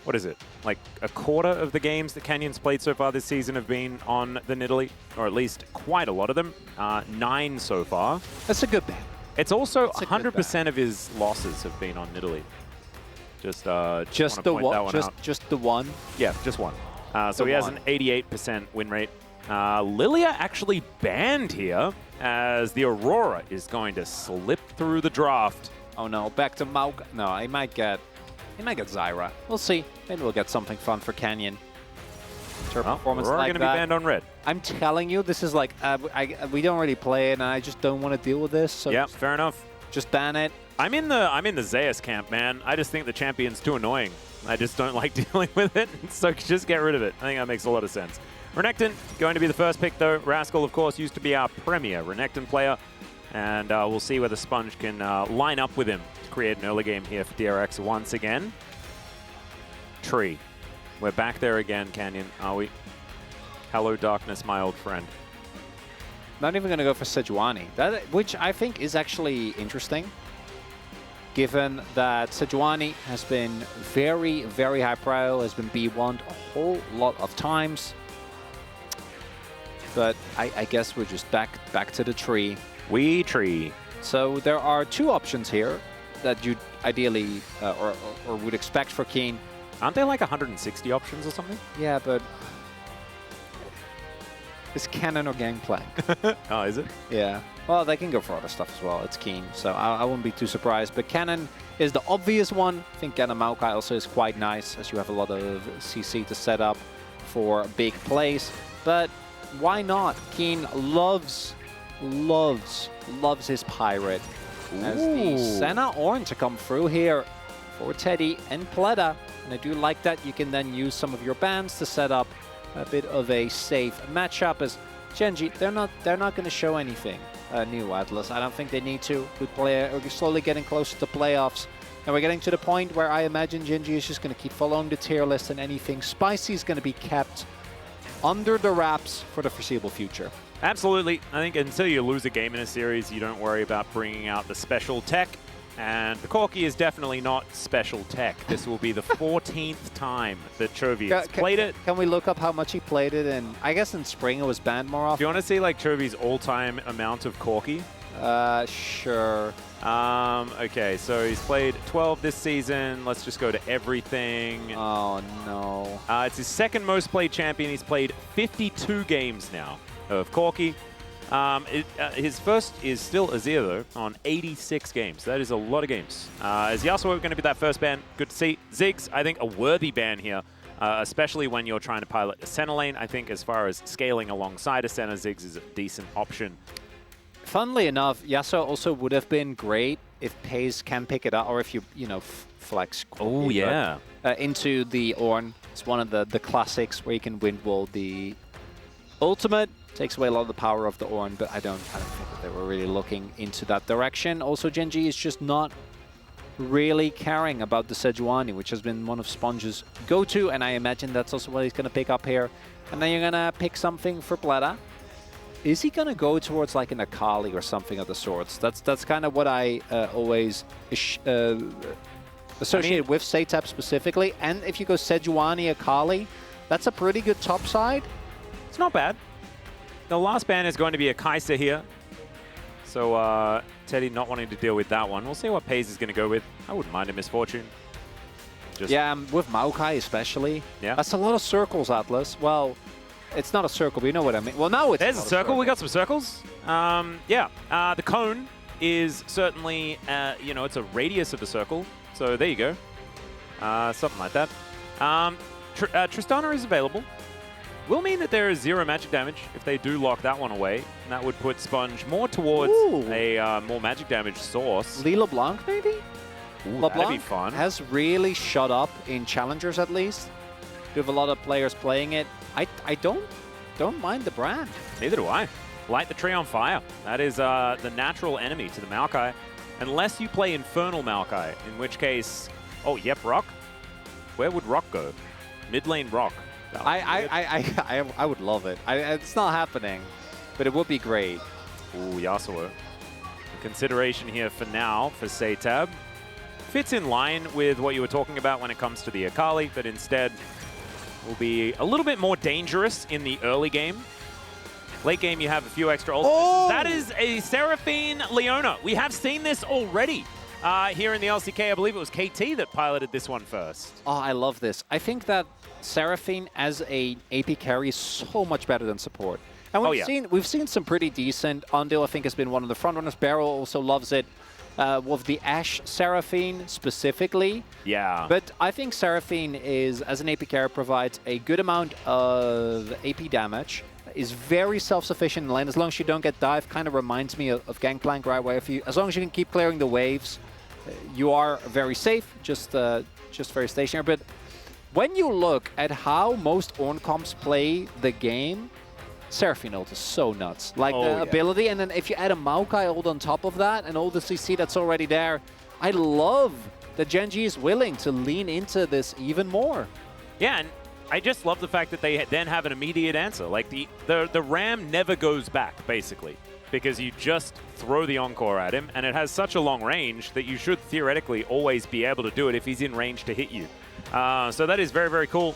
what is it? Like a quarter of the games that Canyon's played so far this season have been on the Nidalee, or at least quite a lot of them. 9 so far. That's a good ban. It's also 100% of his losses have been on Nidalee. Just the one. Just the one. Yeah, just one. So he has an 88% win rate. Lilia actually banned here, as the Aurora is going to slip through the draft. Oh no, back to Mauk. No, he might get Zyra. We'll see. Maybe we'll get something fun for Canyon. Performance Aurora like going to be banned on red. I'm telling you, this is like we don't really play it, and I just don't want to deal with this. So yeah, fair enough. Just ban it. I'm in the Zeus camp, man. I just think the champion's too annoying. I just don't like dealing with it, so just get rid of it. I think that makes a lot of sense. Renekton going to be the first pick, though. Rascal, of course, used to be our premier Renekton player. And we'll see whether Sponge can line up with him to create an early game here for DRX once again. Tree. We're back there again, Canyon, are we? Hello, darkness, my old friend. Not even going to go for Sejuani, which I think is actually interesting, given that Sejuani has been very, very high prio, has been B1'd a whole lot of times. But I guess we're just back to the tree. We tree. So there are two options here that you ideally or would expect for Keen. Aren't there like 160 options or something? Yeah, but it's Cannon or Gangplank. Oh, is it? Yeah. Well, they can go for other stuff as well. It's Keen, so I wouldn't be too surprised. But Cannon is the obvious one. I think Cannon Maokai also is quite nice, as you have a lot of CC to set up for big plays. But why not? Keen loves his Pirate. Ooh. As the Senna Ornn to come through here for Teddy and Pleta. And I do like that you can then use some of your bans to set up a bit of a safe matchup. As GENG, they're not going to show anything new, Atlas. I don't think they need to. We're slowly getting closer to playoffs. And we're getting to the point where I imagine GENG is just going to keep following the tier list, and anything spicy is going to be kept under the wraps for the foreseeable future. Absolutely. I think until you lose a game in a series, you don't worry about bringing out the special tech. And the Corki is definitely not special tech. This will be the 14th time that Chovy has played it. Can we look up how much he played it? And I guess in spring it was banned more often. Do you want to see like Chovy's all-time amount of Corki? Sure. Okay, so he's played 12 this season. Let's just go to everything. Oh, no. It's his second most played champion. He's played 52 games now of Corki. His first is still Azir, though, on 86 games. That is a lot of games. Is Yasuo going to be that first ban? Good to see. Ziggs, I think, a worthy ban here, especially when you're trying to pilot a Senna lane. I think as far as scaling alongside a Senna, Ziggs is a decent option. Funnily enough, Yasuo also would have been great if Paze can pick it up, or if you flex. Oh, yeah. Into the Ornn. It's one of the classics where you can windwall the ultimate. Takes away a lot of the power of the Ornn, but I don't think that they were really looking into that direction. Also, GENG is just not really caring about the Sejuani, which has been one of Sponge's go-to, and I imagine that's also what he's going to pick up here. And then you're going to pick something for Pleta. Is he going to go towards like an Akali or something of the sorts? That's kind of what I always associate with Setab specifically. And if you go Sejuani, Akali, that's a pretty good top side. It's not bad. The last ban is going to be a Kai'Sa here. So Teddy not wanting to deal with that one. We'll see what Paze is going to go with. I wouldn't mind a Misfortune. Yeah, with Maokai especially. Yeah. That's a lot of circles, Atlas. Well, it's not a circle, but you know what I mean. Well, now it's There's a circle. We got some circles. Yeah. The cone is certainly, it's a radius of a circle. So there you go. Something like that. Tristana is available. Will mean that there is 0 magic damage if they do lock that one away. And that would put Sponge more towards a more magic damage source. Lee LeBlanc, maybe? Ooh, that'd be fun. Has really shot up in challengers, at least. You have a lot of players playing it. I don't mind the brand. Neither do I. Light the tree on fire. That is the natural enemy to the Maokai. Unless you play Infernal Maokai, in which case... Oh, yep, Rock. Where would Rock go? Mid lane Rock. I would love it. It's not happening, but it would be great. Ooh, Yasuo. Consideration here for now for Setab. Fits in line with what you were talking about when it comes to the Akali, but instead will be a little bit more dangerous in the early game. Late game, you have a few extra ults. Oh! That is a Seraphine Leona. We have seen this already here in the LCK. I believe it was KT that piloted this one first. Oh, I love this. I think that Seraphine as a AP carry is so much better than support. And we've seen some pretty decent. Ondil, I think, has been one of the front runners. Barrow also loves it. With the Ashe Seraphine specifically. Yeah. But I think Seraphine is, as an AP carry, provides a good amount of AP damage. Is very self-sufficient in lane. As long as you don't get dive, kind of reminds me of Gangplank, right? Where as long as you can keep clearing the waves, you are very safe. Just very stationary. But when you look at how most Ornn comps play the game, Seraphine ult is so nuts. Like the ability, and then if you add a Maokai ult on top of that, and all the CC that's already there, I love that GENG is willing to lean into this even more. Yeah, and I just love the fact that they then have an immediate answer. Like the ram never goes back, basically, because you just throw the Encore at him, and it has such a long range that you should theoretically always be able to do it if he's in range to hit you. So that is very, very cool.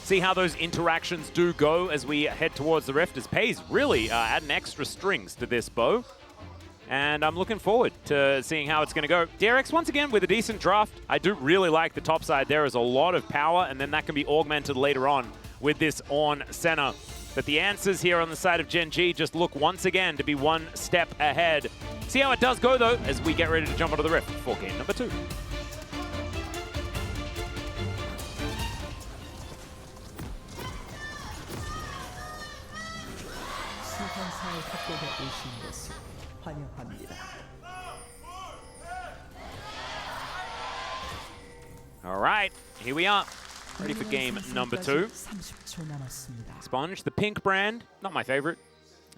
See how those interactions do go as we head towards the Rift, as Pays really adding extra strings to this bow. And I'm looking forward to seeing how it's going to go. DRX, once again, with a decent draft. I do really like the top side. There is a lot of power, and then that can be augmented later on with this Ornn Senna. But the answers here on the side of GENG just look once again to be one step ahead. See how it does go, though, as we get ready to jump onto the Rift for game number 2. All right, here we are, ready for game number 2. Sponge, the pink brand, not my favorite.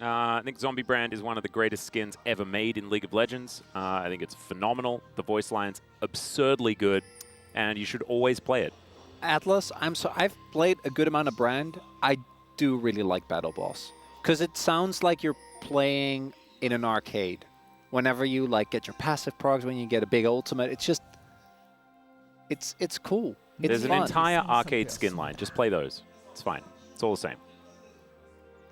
I think Zombie brand is one of the greatest skins ever made in League of Legends. I think it's phenomenal. The voice line's absurdly good, and you should always play it. Atlas, I've played a good amount of brand. I do really like Battle Boss, because it sounds like you're playing in an arcade. Whenever you get your passive procs, when you get a big ultimate, it's just, it's cool. There's an entire arcade skin line. Just play those. It's fine. It's all the same.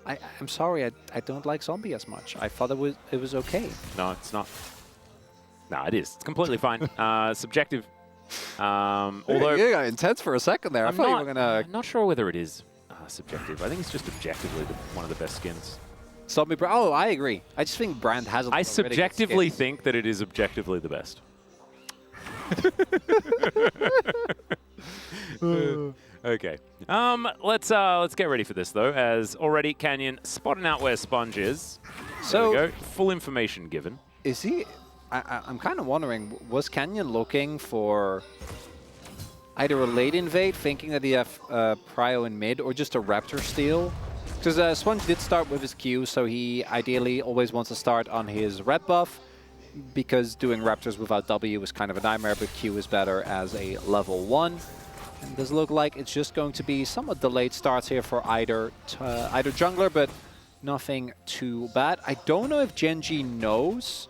I'm sorry, I don't like Zombie as much. I thought it was okay. No, it's not. No, it is. It's completely fine. Subjective. Although you got intense for a second there. I thought you were gonna. I'm not sure whether it is subjective. I think it's just objectively one of the best skins. Zombie brand. Oh, I agree. I just think brand has. I subjectively think that it is objectively the best. Okay. Let's get ready for this though, as already Canyon spotting out where Sponge is. So there we go. Full information given. Is he? I'm kind of wondering, was Canyon looking for either a late invade, thinking that he have Prio in mid, or just a Raptor steal? Because Sponge did start with his Q, so he ideally always wants to start on his red buff, because doing Raptors without W is kind of a nightmare, but Q is better as a level 1. And does look like it's just going to be somewhat delayed starts here for either jungler, but nothing too bad. I don't know if GENG knows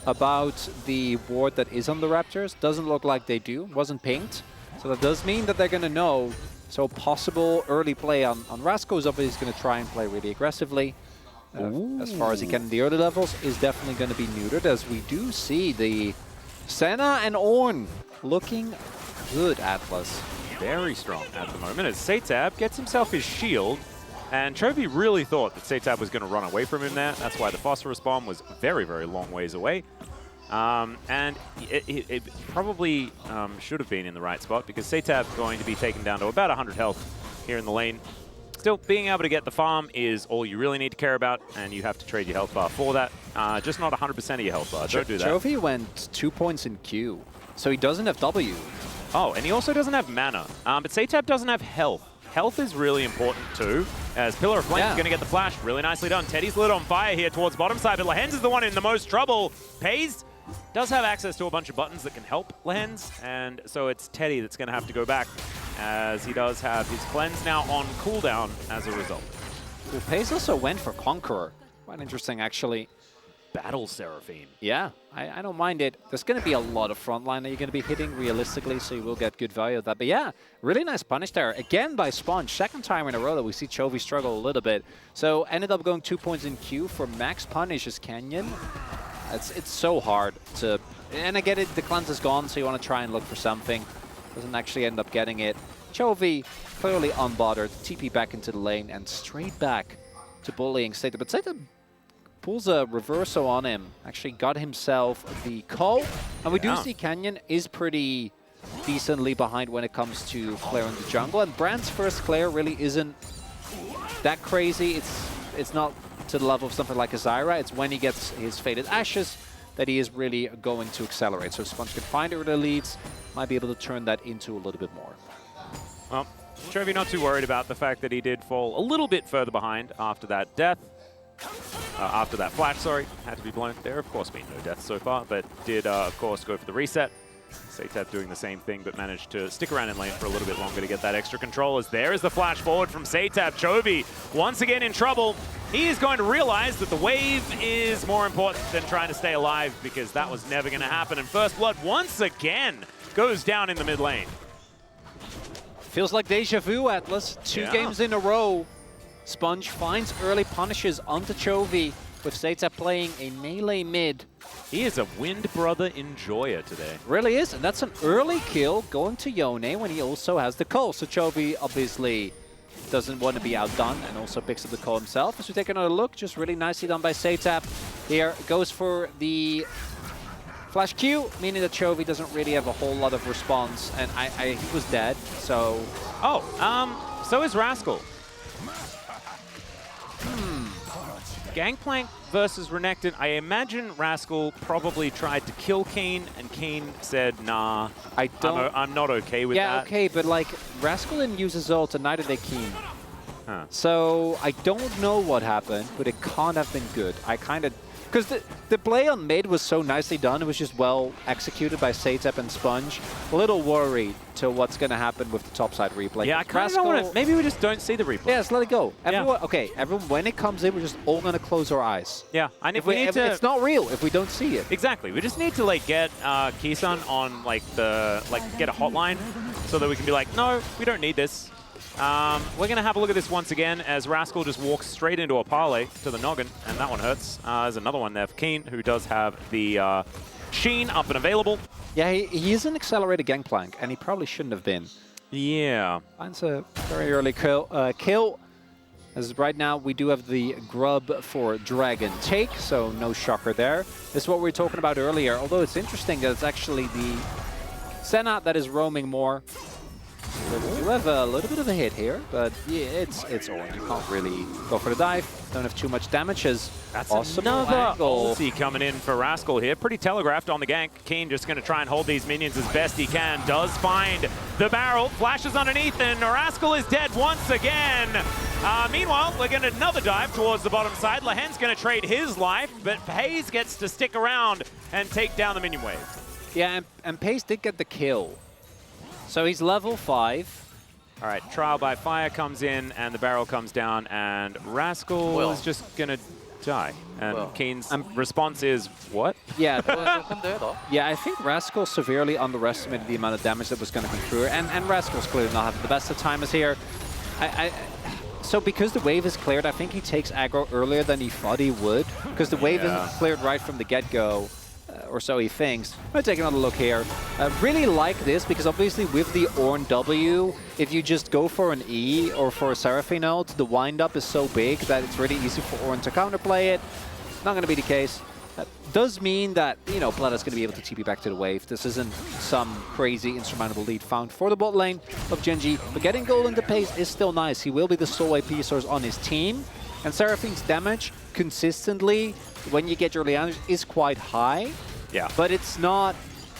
about the ward that is on the Raptors. Doesn't look like they do. Wasn't pinged. So that does mean that they're going to know. So possible early play on Rasco is obviously going to try and play really aggressively. As far as he can in the early levels, is definitely going to be neutered, as we do see the Senna and Ornn looking good, Atlas. Very strong at the moment as Satab gets himself his shield, and Chovy really thought that Satab was going to run away from him there. That's why the phosphorus bomb was very, very long ways away. And it probably should have been in the right spot, because Satab's going to be taken down to about 100 health here in the lane. Still, being able to get the farm is all you really need to care about, and you have to trade your health bar for that. Just not 100% of your health bar. Don't do that. Chovy went 2 points in Q, so he doesn't have W. Oh, and he also doesn't have mana. But Satab doesn't have health. Health is really important too, as Pillar of Flame is going to get the flash. Really nicely done. Teddy's lit on fire here towards bottom side, but Lehens is the one in the most trouble. Pays does have access to a bunch of buttons that can help Lehens, and so it's Teddy that's going to have to go back, as he does have his cleanse now on cooldown as a result. Well, Pays also went for Conqueror. Quite interesting, actually. Battle Seraphine. Yeah, I don't mind it. There's going to be a lot of frontline that you're going to be hitting realistically, so you will get good value of that. But yeah, really nice punish there. Again by Sponge. Second time in a row that we see Chovy struggle a little bit. So ended up going 2 points in Q for max punish as Canyon. It's so hard to... And I get it, the cleanse is gone, so you want to try and look for something. Doesn't actually end up getting it. Chovy, clearly unbothered, TP back into the lane and straight back to bullying Sata. But Sata pulls a reverso on him, actually got himself the call. And we do see Canyon is pretty decently behind when it comes to Claire in the jungle. And Brand's first Claire really isn't that crazy. It's not to the level of something like a Zyra. It's when he gets his Faded Ashes that he is really going to accelerate. So Sponge can find early leads, might be able to turn that into a little bit more. Well, Chovy not too worried about the fact that he did fall a little bit further behind after that death. After that flash, sorry, had to be blown. There, of course, been no deaths so far, but did, of course, go for the reset. Satap doing the same thing, but managed to stick around in lane for a little bit longer to get that extra control. As there is the flash forward from Satap. Chovy, once again in trouble. He is going to realize that the wave is more important than trying to stay alive, because that was never going to happen. And First Blood, once again, goes down in the mid lane. Feels like deja vu, Atlas. Two games in a row. Sponge finds early punishes onto Chovy, with Satap playing a melee mid. He is a Wind Brother enjoyer today. Really is, and that's an early kill going to Yone when he also has the call. So Chovy obviously doesn't want to be outdone and also picks up the call himself. As we take another look, just really nicely done by Satap. Here goes for the flash Q, meaning that Chovy doesn't really have a whole lot of response, and he was dead, so... Oh, so is Rascal. Gangplank versus Renekton. I imagine Rascal probably tried to kill Kane, and Kane said, nah, I'm not okay with that. Yeah, okay, but like, Rascal didn't use his ult, and neither did Kane. Huh. So, I don't know what happened, but it can't have been good. I kind of... Because the play on mid was so nicely done, it was just well executed by Satap and Sponge. A little worried to what's going to happen with the topside replay. Yeah, I kind of don't want to... Maybe we just don't see the replay. Yeah, let's let it go. Everyone, yeah. Okay, everyone, when it comes in, we're just all going to close our eyes. Yeah, and if we need to... It's not real if we don't see it. Exactly. We just need to, like, get Kisan on, like, get a hotline so that we can be like, no, we don't need this. We're going to have a look at this once again as Rascal just walks straight into a parlay to the noggin, and that one hurts. There's another one there for Keen, who does have the Sheen up and available. Yeah, he is an accelerated Gangplank, and he probably shouldn't have been. Yeah. Finds a very early kill. As right now, we do have the grub for Dragon Take, so no shocker there. This is what we were talking about earlier, although it's interesting that it's actually the Senna that is roaming more. We do have a little bit of a hit here, but yeah, it's orange. You can't really go for the dive. Don't have too much damage. That's awesome another ulti coming in for Rascal here. Pretty telegraphed on the gank. Keen just going to try and hold these minions as best he can. Does find the barrel. Flashes underneath, and Rascal is dead once again. Meanwhile, we're going to another dive towards the bottom side. Lahen's going to trade his life, but Hayes gets to stick around and take down the minion wave. Yeah, and Pace did get the kill. So he's level 5. All right, Trial by Fire comes in, and the barrel comes down, and Rascal is just going to die. And Keen's response is, what? Yeah, yeah, I think Rascal severely underestimated the amount of damage that was going to come through, and Rascal's clearly not having the best of times here. So because the wave is cleared, I think he takes aggro earlier than he thought he would, because the wave isn't cleared right from the get-go. Or so he thinks. I'm going to take another look here. Really like this because obviously with the Ornn W, if you just go for an E or for a Seraphine ult, the wind-up is so big that it's really easy for Ornn to counterplay it. Not going to be the case. That does mean that, you know, Blada's going to be able to TP back to the wave. This isn't some crazy insurmountable lead found for the bot lane of GENG, but getting gold into Pace is still nice. He will be the sole AP source on his team. And Seraphine's damage consistently, when you get your Leanders, is quite high. Yeah. But it's not,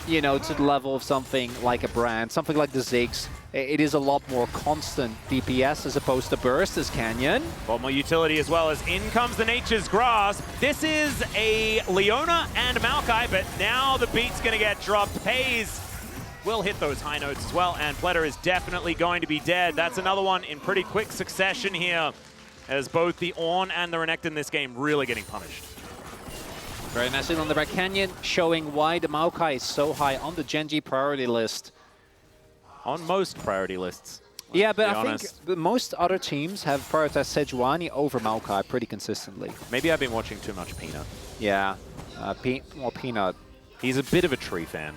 you know, to the level of something like a Brand, something like the Ziggs. It is a lot more constant DPS as opposed to burst as Canyon. A lot more utility as well as in comes the Nature's Grasp. This is a Leona and Maokai, but now the beat's going to get dropped. Hayes will hit those high notes as well, and Pletter is definitely going to be dead. That's another one in pretty quick succession here, as both the Ornn and the Renekton in this game really getting punished. Very nicely on the back Canyon, showing why the Maokai is so high on the GENG priority list. On most priority lists. Yeah, but I think most other teams have prioritized Sejuani over Maokai pretty consistently. Maybe I've been watching too much Peanut. Yeah, more Peanut. He's a bit of a tree fan.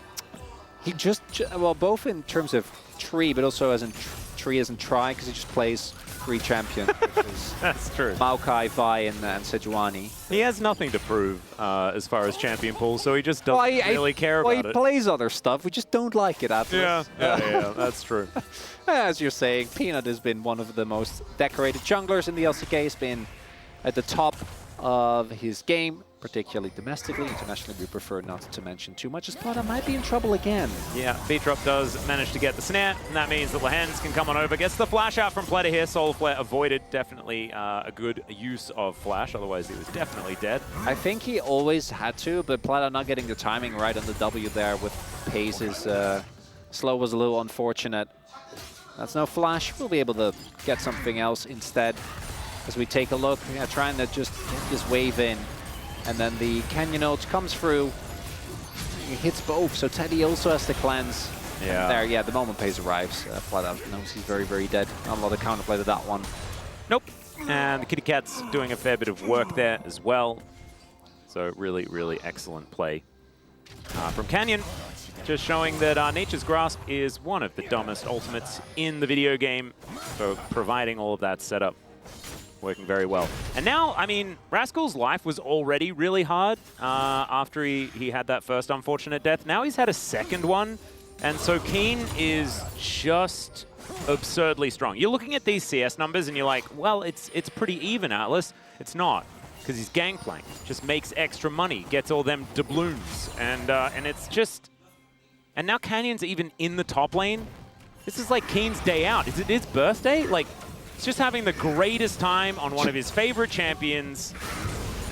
He just, well, both in terms of tree, but also as in tree as in try, because he just plays free champion. That's true. Maokai, Vi, and Sejuani. He has nothing to prove as far as champion pool, so he just doesn't really care about it. He plays other stuff. We just don't like it after. Yeah, that's true. As you're saying, Peanut has been one of the most decorated junglers in the LCK. He's been at the top of his game particularly domestically. Internationally, we prefer not to mention too much, as Plata might be in trouble again. Yeah, Beatrop does manage to get the snare, and that means that Lehens can come on over. Gets the flash out from Plata here. Soul Flare avoided. Definitely a good use of flash, otherwise he was definitely dead. I think he always had to, but Plata not getting the timing right on the W there with Paze's slow was a little unfortunate. That's no flash. We'll be able to get something else instead. As we take a look, trying to just get this wave in. And then the Canyon ult comes through. He hits both, so Teddy also has to cleanse. Yeah. There, yeah, the moment Paze arrives, Plata knows he's very, very dead. Not a lot of counterplay to that one. Nope. And the Kitty Cat's doing a fair bit of work there as well. So really, really excellent play from Canyon. Just showing that Nature's Grasp is one of the dumbest ultimates in the video game. So providing all of that setup, working very well. And now, I mean, Rascal's life was already really hard after he had that first unfortunate death. Now he's had a second one. And so Keen is just absurdly strong. You're looking at these CS numbers and you're like, well, it's pretty even, Atlas. It's not, because he's Gangplank. Just makes extra money, gets all them doubloons. And it's just... And now Canyon's even in the top lane. This is like Keen's day out. Is it his birthday? Like, he's just having the greatest time on one of his favorite champions.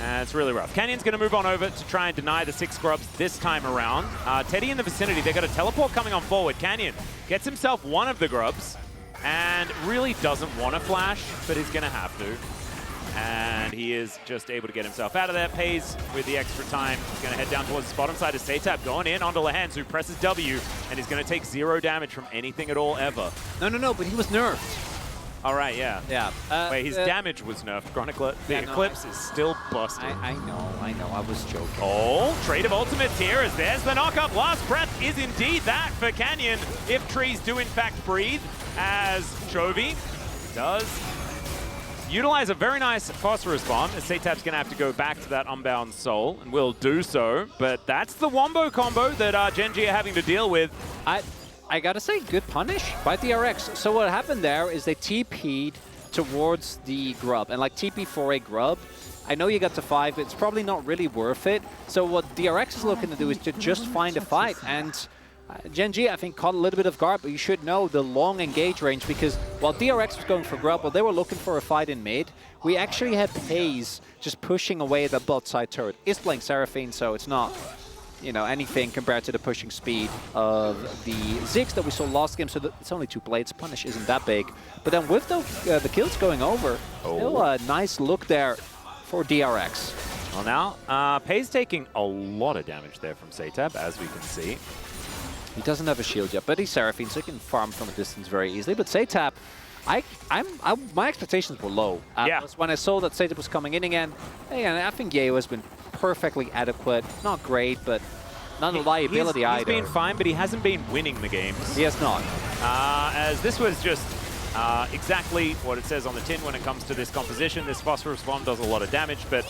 It's really rough. Canyon's going to move on over to try and deny the 6 grubs this time around. Teddy in the vicinity. They got a teleport coming on forward. Canyon gets himself one of the grubs and really doesn't want to flash, but he's going to have to. And he is just able to get himself out of there. Pays with the extra time. He's going to head down towards the bottom side of Satap, going in onto Lehens, who presses W, and he's going to take 0 damage from anything at all ever. No, but he was nerfed. All right, yeah. Yeah. Wait, his damage was nerfed. Chronicler, the Eclipse is still busted. I know. I was joking. Oh, trade of ultimates here as there's the knock-up. Last breath is indeed that for Canyon, if trees do in fact breathe, as Chovy does utilize a very nice phosphorus bomb, as Satap's going to have to go back to that Unbound Soul, and will do so. But that's the Wombo combo that GENG are having to deal with. I gotta say, good punish by DRX. So what happened there is they TP'd towards the grub, and like TP for a grub, I know you got to 5, but it's probably not really worth it. So what DRX is looking to do is to just find a fight, and GENG, I think, caught a little bit of guard, but you should know the long engage range, because while DRX was going for grub, while they were looking for a fight in mid, we actually had Paze just pushing away the bot side turret. It's playing Seraphine, so it's not, you know, anything compared to the pushing speed of the Ziggs that we saw last game. So it's only 2 blades. Punish isn't that big. But then with the kills going over, still a nice look there for DRX. Well, now, Paze taking a lot of damage there from Satap, as we can see. He doesn't have a shield yet, but he's Seraphine, so he can farm from a distance very easily. But Satap, my expectations were low. When I saw that Satap was coming in again, and I think Yeo has been perfectly adequate. Not great, but not a liability either. He's been fine, but he hasn't been winning the games. He has not. As this was just exactly what it says on the tin when it comes to this composition. This Phosphorus Bomb does a lot of damage, but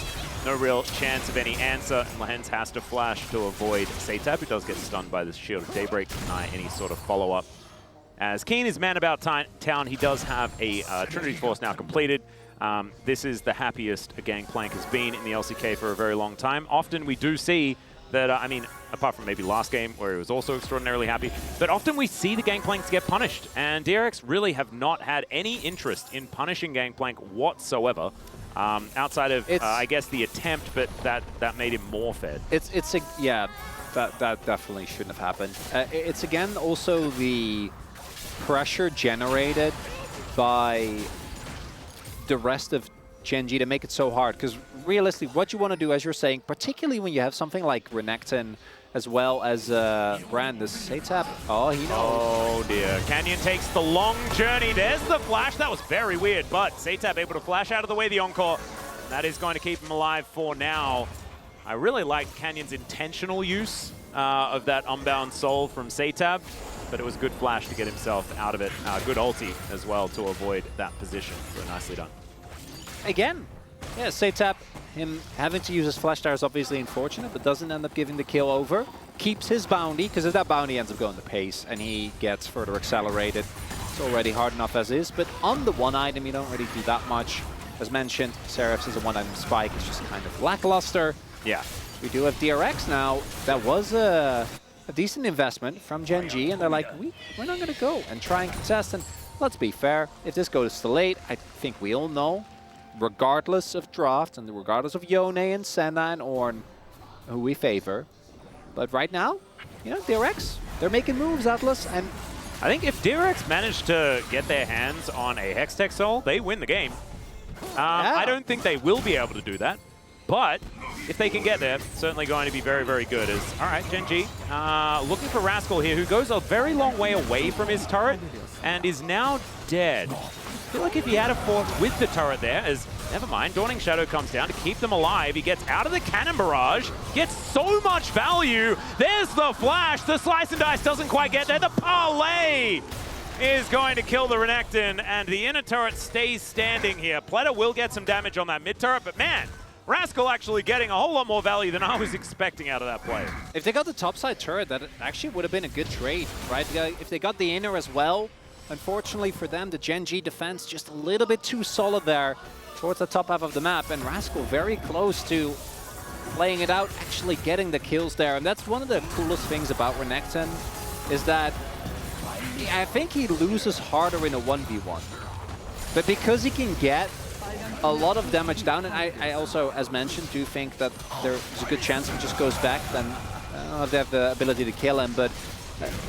no real chance of any answer. And Lehens has to flash to avoid Satap, who does get stunned by this Shield of Daybreak, deny any sort of follow-up. As Keen is man about town, he does have a Trinity Force now completed. This is the happiest a Gangplank has been in the LCK for a very long time. Often we do see that, I mean, apart from maybe last game where he was also extraordinarily happy, but often we see the Gangplanks get punished, and DRX really have not had any interest in punishing Gangplank whatsoever, outside of, I guess, the attempt, but that made him more fed. Yeah, that definitely shouldn't have happened. It's again also the pressure generated by the rest of GENG to make it so hard, because realistically what you want to do, as you're saying, particularly when you have something like Renekton as well as Brandis, Satap, he knows. Oh dear, Canyon takes the long journey. There's the flash. That was very weird, but Satap able to flash out of the way the Encore. That is going to keep him alive for now. I really like Canyon's intentional use of that Unbound Soul from Satap, but it was a good flash to get himself out of it. Good ulti as well to avoid that position. So nicely done. Again, yeah, Satap, him having to use his flash star is obviously unfortunate, but doesn't end up giving the kill over. Keeps his bounty, because if that bounty ends up going to Pace and he gets further accelerated, it's already hard enough as is. But on the one item, you don't really do that much. As mentioned, Seraph's is a one-item spike. It's just kind of lackluster. Yeah. We do have DRX now. That was a decent investment from GENG, and they're like, we're not going to go and try and contest. And let's be fair, if this goes to late, I think we all know, regardless of draft and regardless of Yone and Senna and Ornn, who we favor. But right now, you know, DRX, they're making moves, Atlas, and I think if DRX managed to get their hands on a Hextech Soul, they win the game. I don't think they will be able to do that, but if they can get there, certainly going to be very, very good. All right, GENG looking for Rascal here, who goes a very long way away from his turret and is now dead. I feel like if he had a fought with the turret there, never mind, Dawning Shadow comes down to keep them alive. He gets out of the cannon barrage, gets so much value. There's the flash. The slice and dice doesn't quite get there. The parlay is going to kill the Renekton, and the inner turret stays standing here. Pleta will get some damage on that mid turret, but man, Rascal actually getting a whole lot more value than I was expecting out of that play. If they got the topside turret, that actually would have been a good trade, right? If they got the inner as well, unfortunately for them, the GENG defense just a little bit too solid there towards the top half of the map, and Rascal very close to playing it out, actually getting the kills there. And that's one of the coolest things about Renekton, is that I think he loses harder in a 1v1. But because he can get a lot of damage down, and I also, as mentioned, do think that there's a good chance if he just goes back, then I don't know if they have the ability to kill him, but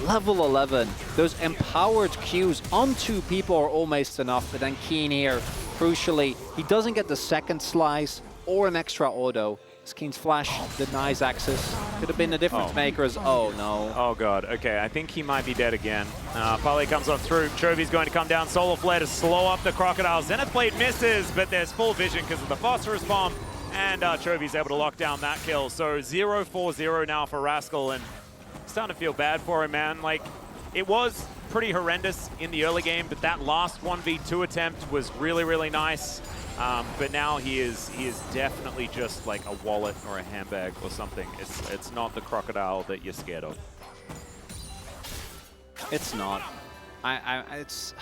level 11, those empowered Qs on 2 people are almost enough, but then Keen here, crucially, he doesn't get the second slice or an extra auto. Keen's flash denies access. Could have been the difference makers. Oh no. Oh god, okay, I think he might be dead again. Parlay comes on through, Chovy's going to come down, Solar Flare to slow up the Crocodile. Zenith Blade misses, but there's full vision because of the Phosphorus Bomb, and Chovy's able to lock down that kill. So 0-4-0 now for Rascal, and starting to feel bad for him, man. Like, it was pretty horrendous in the early game, but that last 1v2 attempt was really, really nice. But now he is definitely just like a wallet or a handbag or something. It's not the Crocodile that you're scared of. It's not. It's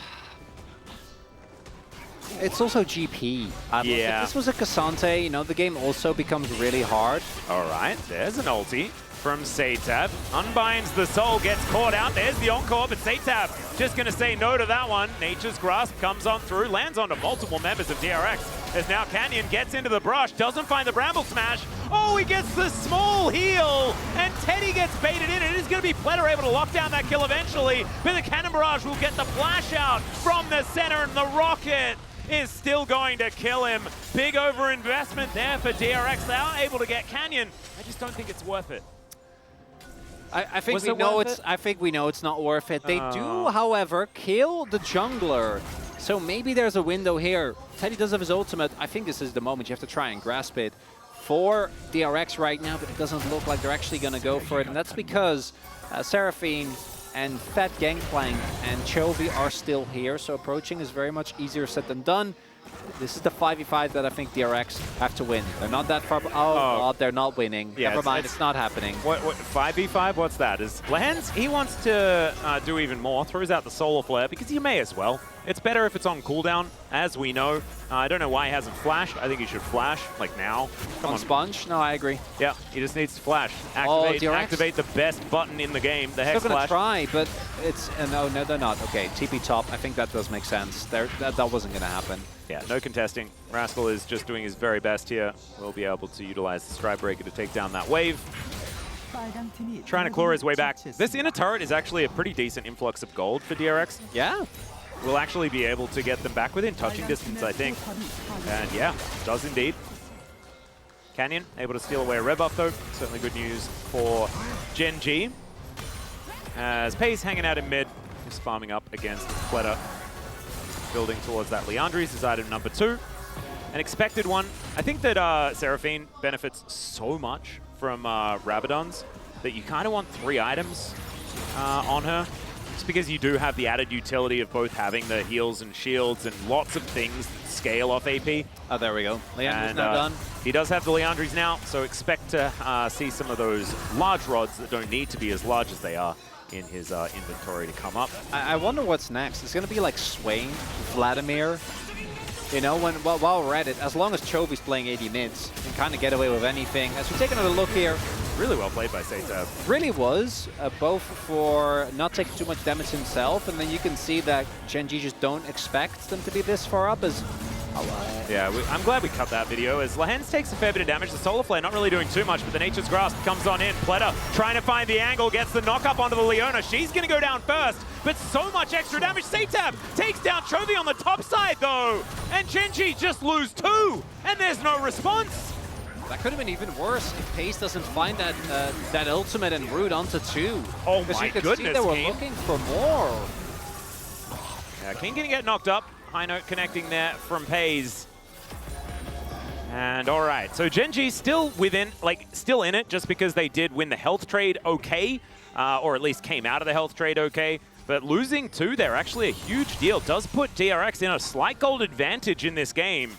also GP. Yeah. If this was a Cassante, you know, the game also becomes really hard. All right, there's an ulti from Satab. Unbinds the soul, gets caught out. There's the encore, but Satab just going to say no to that one. Nature's Grasp comes on through, lands onto multiple members of DRX. As now Canyon gets into the brush, doesn't find the Bramble Smash. Oh, he gets the small heal, and Teddy gets baited in. It is going to be Pleta able to lock down that kill eventually, but the Cannon Barrage will get the flash out from the center, and the Rocket is still going to kill him. Big overinvestment there for DRX. They are able to get Canyon. I just don't think it's worth it. I think we know it's not worth it. They do, however, kill the jungler. So maybe there's a window here. Teddy does have his ultimate. I think this is the moment you have to try and grasp it for DRX right now, but it doesn't look like they're actually going to go for it. And that's because Seraphine and Fat Gangplank and Chovy are still here. So approaching is very much easier said than done. This is the 5v5 that I think DRX have to win. They're not that far. Oh, God, they're not winning. Yeah, never mind, it's not happening. What 5v5? What's that? Is Lands, he wants to do even more. Throws out the Solar Flare because you may as well. It's better if it's on cooldown, as we know. I don't know why he hasn't flashed. I think he should flash, like now. Come on. Sponge? No, I agree. Yeah, he just needs to flash. Activate the best button in the game, the Hex Flash. Flash. They're going to try, but it's... no, they're not. Okay, TP top. I think that does make sense. That wasn't going to happen. Yeah, no contesting. Rascal is just doing his very best here. We'll be able to utilize the Stride Breaker to take down that wave. Trying to claw his way back. This inner turret is actually a pretty decent influx of gold for DRX. Yeah. We'll actually be able to get them back within touching distance, I think. And yeah, does indeed. Canyon able to steal away a red buff though. Certainly good news for GENG. As Pay's hanging out in mid, just farming up against Pleta. Building towards that Leandri's is item number 2. An expected one. I think that Seraphine benefits so much from Rabadon's that you kind of want 3 items on her. Just because you do have the added utility of both having the heals and shields and lots of things that scale off AP. Oh, there we go. Leandri's now done. He does have the Leandri's now, so expect to see some of those large rods that don't need to be as large as they are in his inventory to come up. I wonder what's next. It's going to be like Swain, Vladimir. You know, while we're at it, as long as Chovy's playing AD mids, you can kind of get away with anything. As we take another look here, really well played by Seitab. Really was, both for not taking too much damage himself, and then you can see that GENG just don't expect them to be this far up as... Yeah, I'm glad we cut that video, as Lahens takes a fair bit of damage. The Solar Flare not really doing too much, but the Nature's Grasp comes on in. Pleta trying to find the angle, gets the knock up onto the Leona. She's going to go down first, but so much extra damage. Seitab takes down Chovy on the top side, though, and GENG just lose 2, and there's no response. That could have been even worse if Pace doesn't find that that ultimate and root onto 2. Oh my you could goodness, see they were Keen. looking for more. Yeah, King gonna get knocked up. High note connecting there from Pace. And all right, so GENG still still in it, just because they did win the health trade okay, or at least came out of the health trade okay. But losing 2 there, actually a huge deal. Does put DRX in a slight gold advantage in this game.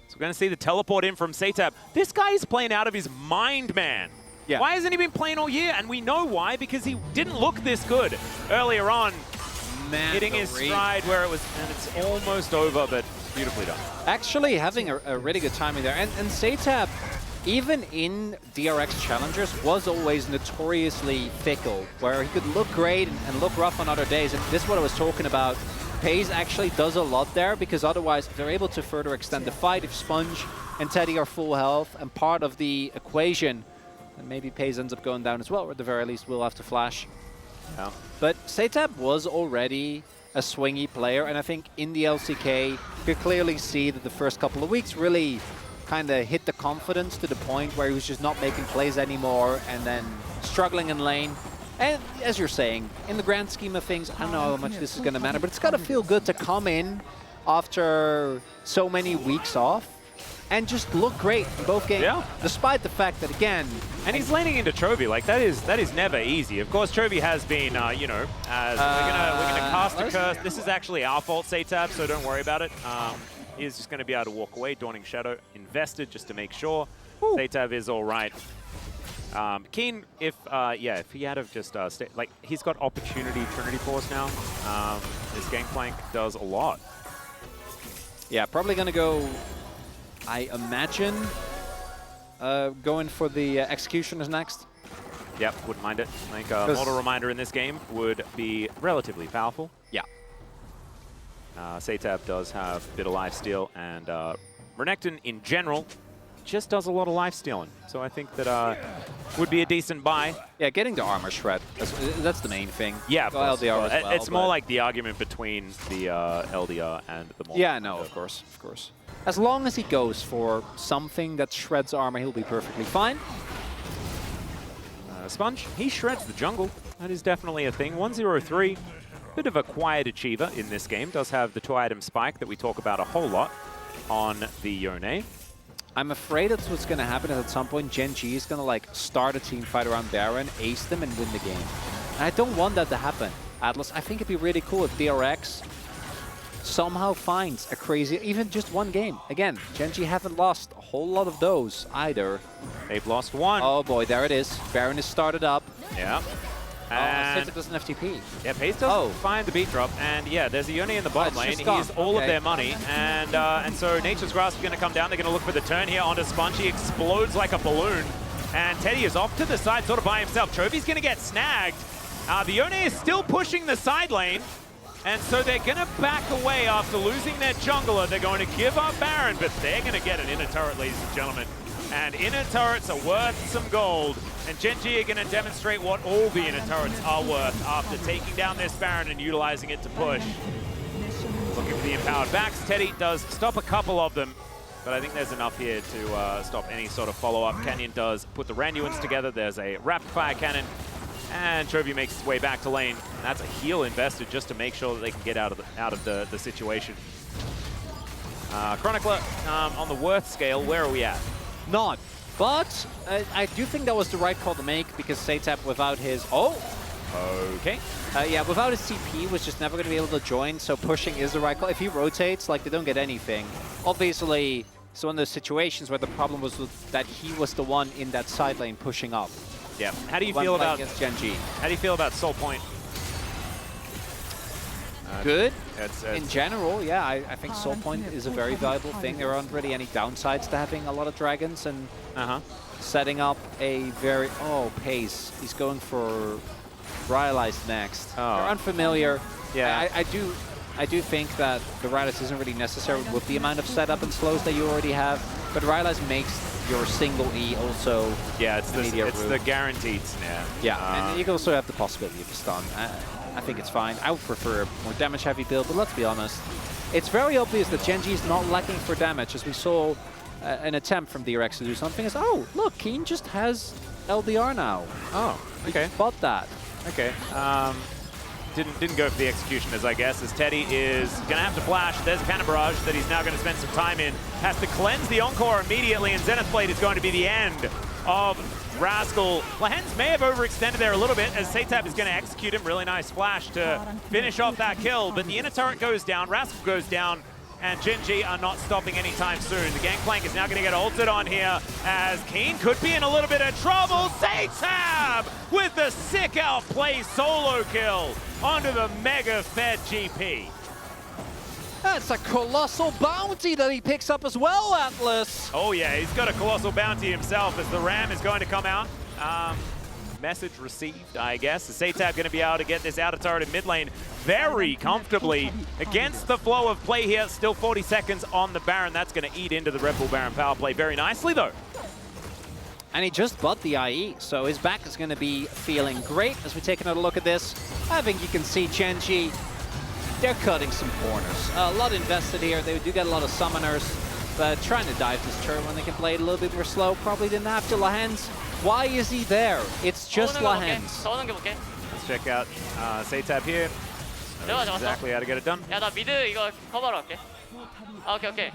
So we're going to see the teleport in from Seitab. This guy is playing out of his mind, man. Yeah. Why hasn't he been playing all year? And we know why, because he didn't look this good earlier on. Man, hitting his stride where it was, and it's almost over, but beautifully done. Actually having a really good timing there. And Seitab, even in DRX Challengers, was always notoriously fickle, where he could look great and look rough on other days. And this is what I was talking about. Pace actually does a lot there, because otherwise they're able to further extend the fight if Sponge and Teddy are full health and part of the equation. And maybe Pace ends up going down as well, or at the very least we'll have to flash. Yeah. But Seitab was already a swingy player, and I think in the LCK you could clearly see that the first couple of weeks really kind of hit the confidence to the point where he was just not making plays anymore and then struggling in lane. And as you're saying, in the grand scheme of things, I don't know how much this is going to matter, but it's got to feel good to come in after so many weeks off and just look great in both games, despite the fact that, again... And he's laning into Chovy, like, that is never easy. Of course, Chovy has been, you know, as we're gonna cast a curse. This is actually our fault, Seitab, so don't worry about it. He's just going to be able to walk away. Dawning Shadow invested just to make sure Seitab is all right. Keen, if he had have just like, he's got opportunity Trinity Force now. This Gangplank does a lot. Yeah, probably gonna go, I imagine, going for the Executioners next. Yep, wouldn't mind it. I think Mortal Reminder in this game would be relatively powerful. Yeah. Seitab does have a bit of lifesteal, and Renekton in general just does a lot of life stealing. So I think that would be a decent buy. Yeah, getting the armor shred, that's the main thing. Yeah, LDR as well, it's more like the argument between the LDR and the Mortal. Yeah, no, of course. As long as he goes for something that shreds armor, he'll be perfectly fine. Sponge, he shreds the jungle. That is definitely a thing. 103, bit of a quiet achiever in this game. Does have the 2-item spike that we talk about a whole lot on the Yone. I'm afraid that's what's going to happen is at some point GENG is going to like start a team fight around Baron, ace them, and win the game. And I don't want that to happen, Atlas. I think it'd be really cool if DRX somehow finds a crazy, even just one game. Again, GENG haven't lost a whole lot of those either. They've lost 1. Oh boy, there it is. Baron is started up. Yeah. And doesn't have TP. Yeah, Pace doesn't find the beat drop, and yeah, there's a Yone in the bottom lane. He's all of their money, and so Nature's Grasp is going to come down. They're going to look for the turn here onto Sponge. He explodes like a balloon, and Teddy is off to the side, sort of by himself. Chovy's going to get snagged. The Yone is still pushing the side lane, and so they're going to back away after losing their jungler. They're going to give up Baron, but they're going to get an inner turret, ladies and gentlemen. And inner turrets are worth some gold. And GENG are going to demonstrate what all the inner turrets are worth after taking down this Baron and utilizing it to push. Looking for the empowered backs. Teddy does stop a couple of them, but I think there's enough here to stop any sort of follow-up. Canyon does put the Ranuans together. There's a rapid-fire cannon, and Chovy makes his way back to lane. And that's a heal invested just to make sure that they can get out of the situation. Chronicler, on the worth scale, where are we at? None. But I do think that was the right call to make, because Seitab without his... Okay. Yeah, without his TP was just never going to be able to join, so pushing is the right call. If he rotates, like, they don't get anything. Obviously, it's one of those situations where the problem was that he was the one in that side lane pushing up. Yeah. How do you feel about GENG? How do you feel about Soul Point? good. It's in general, yeah, I think Soul Point is a very valuable thing. There aren't really any downsides to having a lot of dragons and setting up a very... Oh, Pace. He's going for Rylai's next. Oh. They're unfamiliar. Yeah. I do think that the Rylai's isn't really necessary with the amount of setup and slows that you already have, but Rylai's makes your single E also it's the guaranteed snare. Yeah, and you can also have the possibility of a stun. I think it's fine. I would prefer a more damage-heavy build, but let's be honest. It's very obvious that GENG is not lacking for damage, as we saw an attempt from DRX to do something. Is look, Keen just has LDR now. Oh, okay. Bought that. Okay. Didn't go for the executioners, I guess, as Teddy is going to have to flash. There's a Cannon Barrage that he's now going to spend some time in. Has to cleanse the Encore immediately, and Zenith Blade is going to be the end of Rascal. Lahens may have overextended there a little bit, as Satab is going to execute him. Really nice flash to finish off that kill, but the inner turret goes down, Rascal goes down, and GENG are not stopping anytime soon. The Gangplank is now going to get ulted on here, as Keen could be in a little bit of trouble. Satab with the sick outplay solo kill onto the Mega Fed GP. That's a colossal bounty that he picks up as well, Atlas. Oh yeah, he's got a colossal bounty himself, as the Ram is going to come out. Message received, I guess. Is Satab going to be able to get this outer turret in mid lane very comfortably against the flow of play here. Still 40 seconds on the Baron. That's going to eat into the Red Bull Baron power play very nicely, though. And he just bought the IE, so his back is going to be feeling great as we take another look at this. I think you can see GENG, they're cutting some corners. A lot invested here. They do get a lot of summoners, but trying to dive this turret when they can play it a little bit more slow. Probably didn't have to. Lahens, why is he there? It's just Lahens. Let's check out Satab here. Knows exactly how to get it done. 야, 나 미드 이거 커버로 할게. 아, 오케이.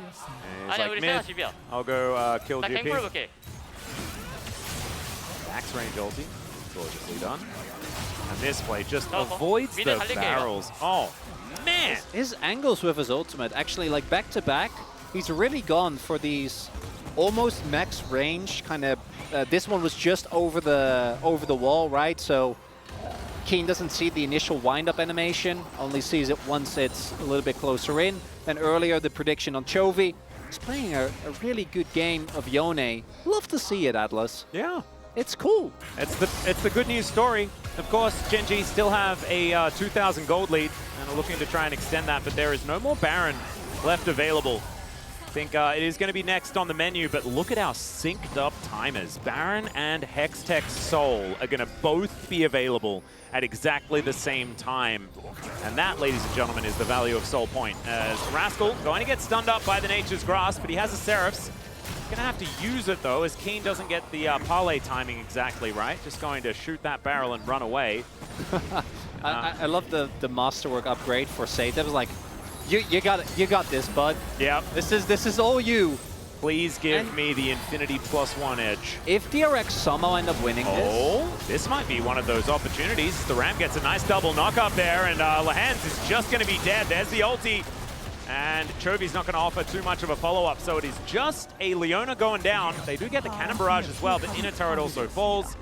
아니야, 우리 세나 집이야. I'll go kill 나 GP. 갱플 볼게. Max range ulti. Gorgeously done. And this play just avoids the barrels. Oh, man! His angles with his ultimate, actually, like back-to-back, he's really gone for these almost max range kind of... this one was just over the wall, right? So Keen doesn't see the initial wind-up animation, only sees it once it's a little bit closer in. Then earlier, the prediction on Chovy. He's playing a really good game of Yone. Love to see it, Atlas. Yeah. It's cool. It's the good news story. Of course, GENG still have a 2,000 gold lead and are looking to try and extend that, but there is no more Baron left available. I think it is going to be next on the menu, but look at our synced up timers. Baron and Hextech Soul are going to both be available at exactly the same time. And that, ladies and gentlemen, is the value of Soul Point. As Rascal going to get stunned up by the Nature's Grasp, but he has a Seraphs. Going to have to use it, though, as Keen doesn't get the parlay timing exactly right. Just going to shoot that barrel and run away. I love the Masterwork upgrade for Sate. That was like, you got this, bud. Yeah. This is all you. Please give me the Infinity +1 edge. If DRX somehow end up winning this might be one of those opportunities. The Ram gets a nice double knock up there, and Lahens is just going to be dead. There's the ulti. And Chovy's not going to offer too much of a follow-up, so it is just a Leona going down. They do get the Cannon Barrage as well, but inner turret also falls.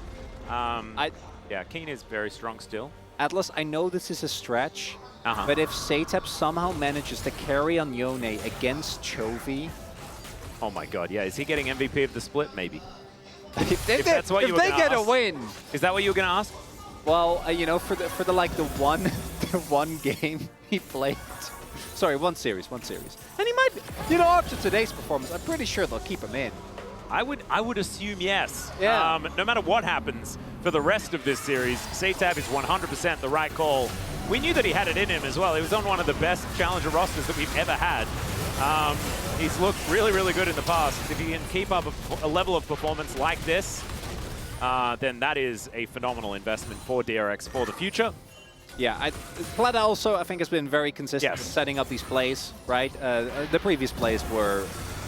Yeah, Keen is very strong still. Atlas, I know this is a stretch, but if Satab somehow manages to carry on Yone against Chovy... Oh my god, yeah. Is he getting MVP of the split? Maybe. If they get a win. Is that what you were going to ask? Well, you know, for the one game he played. Sorry, one series. And he might, you know, after today's performance, I'm pretty sure they'll keep him in. I would assume yes. Yeah. No matter what happens for the rest of this series, Satab is 100% the right call. We knew that he had it in him as well. He was on one of the best challenger rosters that we've ever had. He's looked really, really good in the past. If he can keep up a level of performance like this, then that is a phenomenal investment for DRX for the future. Yeah, Plata also, I think, has been very consistent with setting up these plays, right? The previous plays were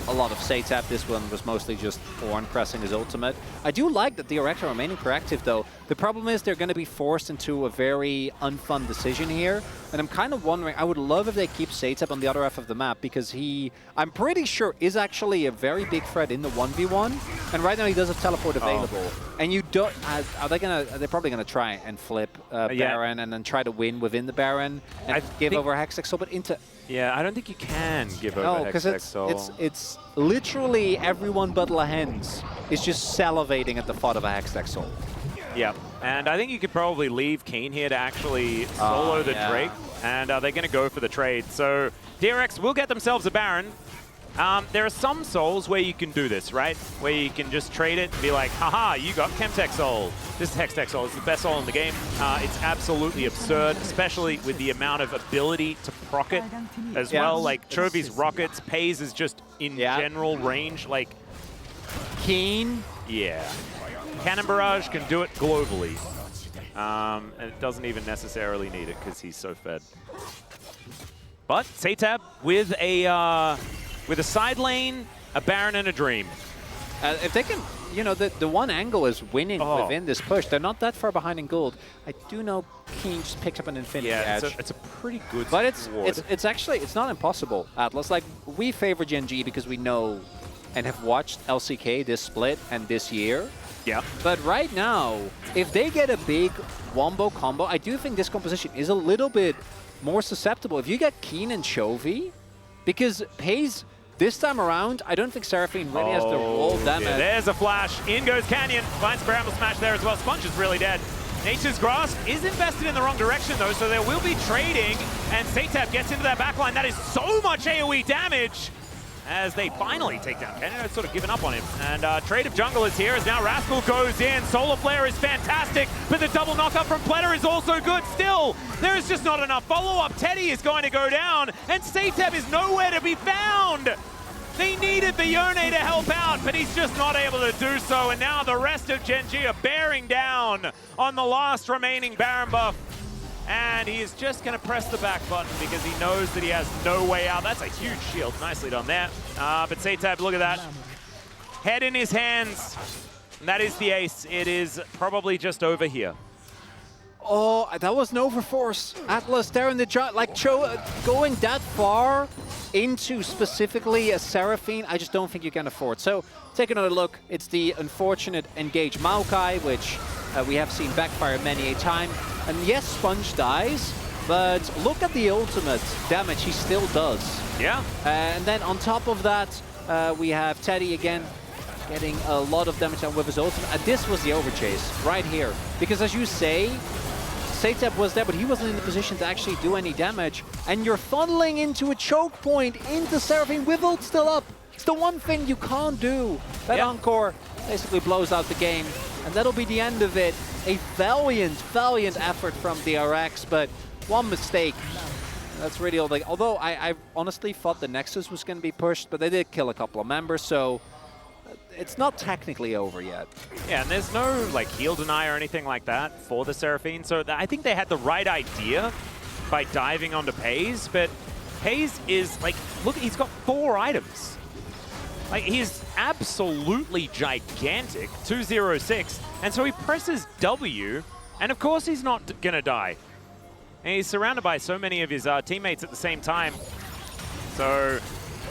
a lot of Satab. This one was mostly just Ornn pressing his ultimate. I do like that DRX are remaining proactive, though. The problem is they're going to be forced into a very unfun decision here, And I'm kind of wondering, I would love if they keep Satep on the other half of the map, because he, I'm pretty sure, is actually a very big threat in the 1v1. And right now he does have teleport available. And you don't, they're probably gonna try and flip Baron and then try to win within the Baron and give over Hextech Soul, but into... Yeah, I don't think you can give over Hextech Soul. It's literally everyone but Lahens is just salivating at the thought of a Hextech Soul. Yeah, and I think you could probably leave Keen here to actually solo the Drake, and they're going to go for the trade. So DRX will get themselves a Baron. There are some souls where you can do this, right? Where you can just trade it and be like, haha, you got Chemtech Soul. This is Hextech Soul. It's the best soul in the game. It's absolutely absurd, especially with the amount of ability to proc it as well. Like Chovy's rockets, Pays is just in general range. Like Keen. Yeah. Cannon Barrage can do it globally. And it doesn't even necessarily need it because he's so fed. But Satep with a side lane, a Baron, and a Dream. If they can, you know, the one angle is winning within this push. They're not that far behind in gold. I do know Keen just picked up an Infinity Edge. It's a pretty good But it's actually, it's not impossible, Atlas. Like, we favor GENG because we know and have watched LCK this split and this year. Yeah. But right now, if they get a big wombo combo, I do think this composition is a little bit more susceptible. If you get Keen and Chovy, because Pays, this time around, I don't think Seraphine really has the roll damage. Yeah, there's a flash. In goes Canyon. Finds Bramble Smash there as well. Sponge is really dead. Nature's Grasp is invested in the wrong direction, though, so there will be trading. And Satep gets into that backline. That is so much AoE damage as they finally take down Canyon. It's sort of given up on him. And trade of jungle is here as now Rascal goes in. Solar Flare is fantastic, but the double knockup from Pletter is also good. Still, there is just not enough follow-up. Teddy is going to go down, and Satep is nowhere to be found. They needed the Yone to help out, but he's just not able to do so. And now the rest of GENG are bearing down on the last remaining Baron buff. And he is just going to press the back button because he knows that he has no way out. That's a huge shield. Nicely done there. But Satep, look at that. Head in his hands. And that is the ace. It is probably just over here. Oh, that was an overforce. Atlas there in the like going that far into specifically a Seraphine, I just don't think you can afford. So take another look. It's the unfortunate engage Maokai, which we have seen backfire many a time. And yes, Sponge dies, but look at the ultimate damage he still does. Yeah. And then on top of that, we have Teddy again getting a lot of damage with his ultimate. And this was the overchase right here. Because as you say, Satep was there, but he wasn't in the position to actually do any damage. And you're funneling into a choke point into Seraphine with ult still up. It's the one thing you can't do. That Encore basically blows out the game. And that'll be the end of it. A valiant effort from DRX, but one mistake. That's really all they... Although I honestly thought the Nexus was going to be pushed, but they did kill a couple of members, so it's not technically over yet. Yeah, and there's no like heal deny or anything like that for the Seraphine, so I think they had the right idea by diving onto Pays, but Pays is like, look, he's got 4 items. Like, he's absolutely gigantic, 206, and so he presses W, and of course he's not gonna die. And he's surrounded by so many of his teammates at the same time. So,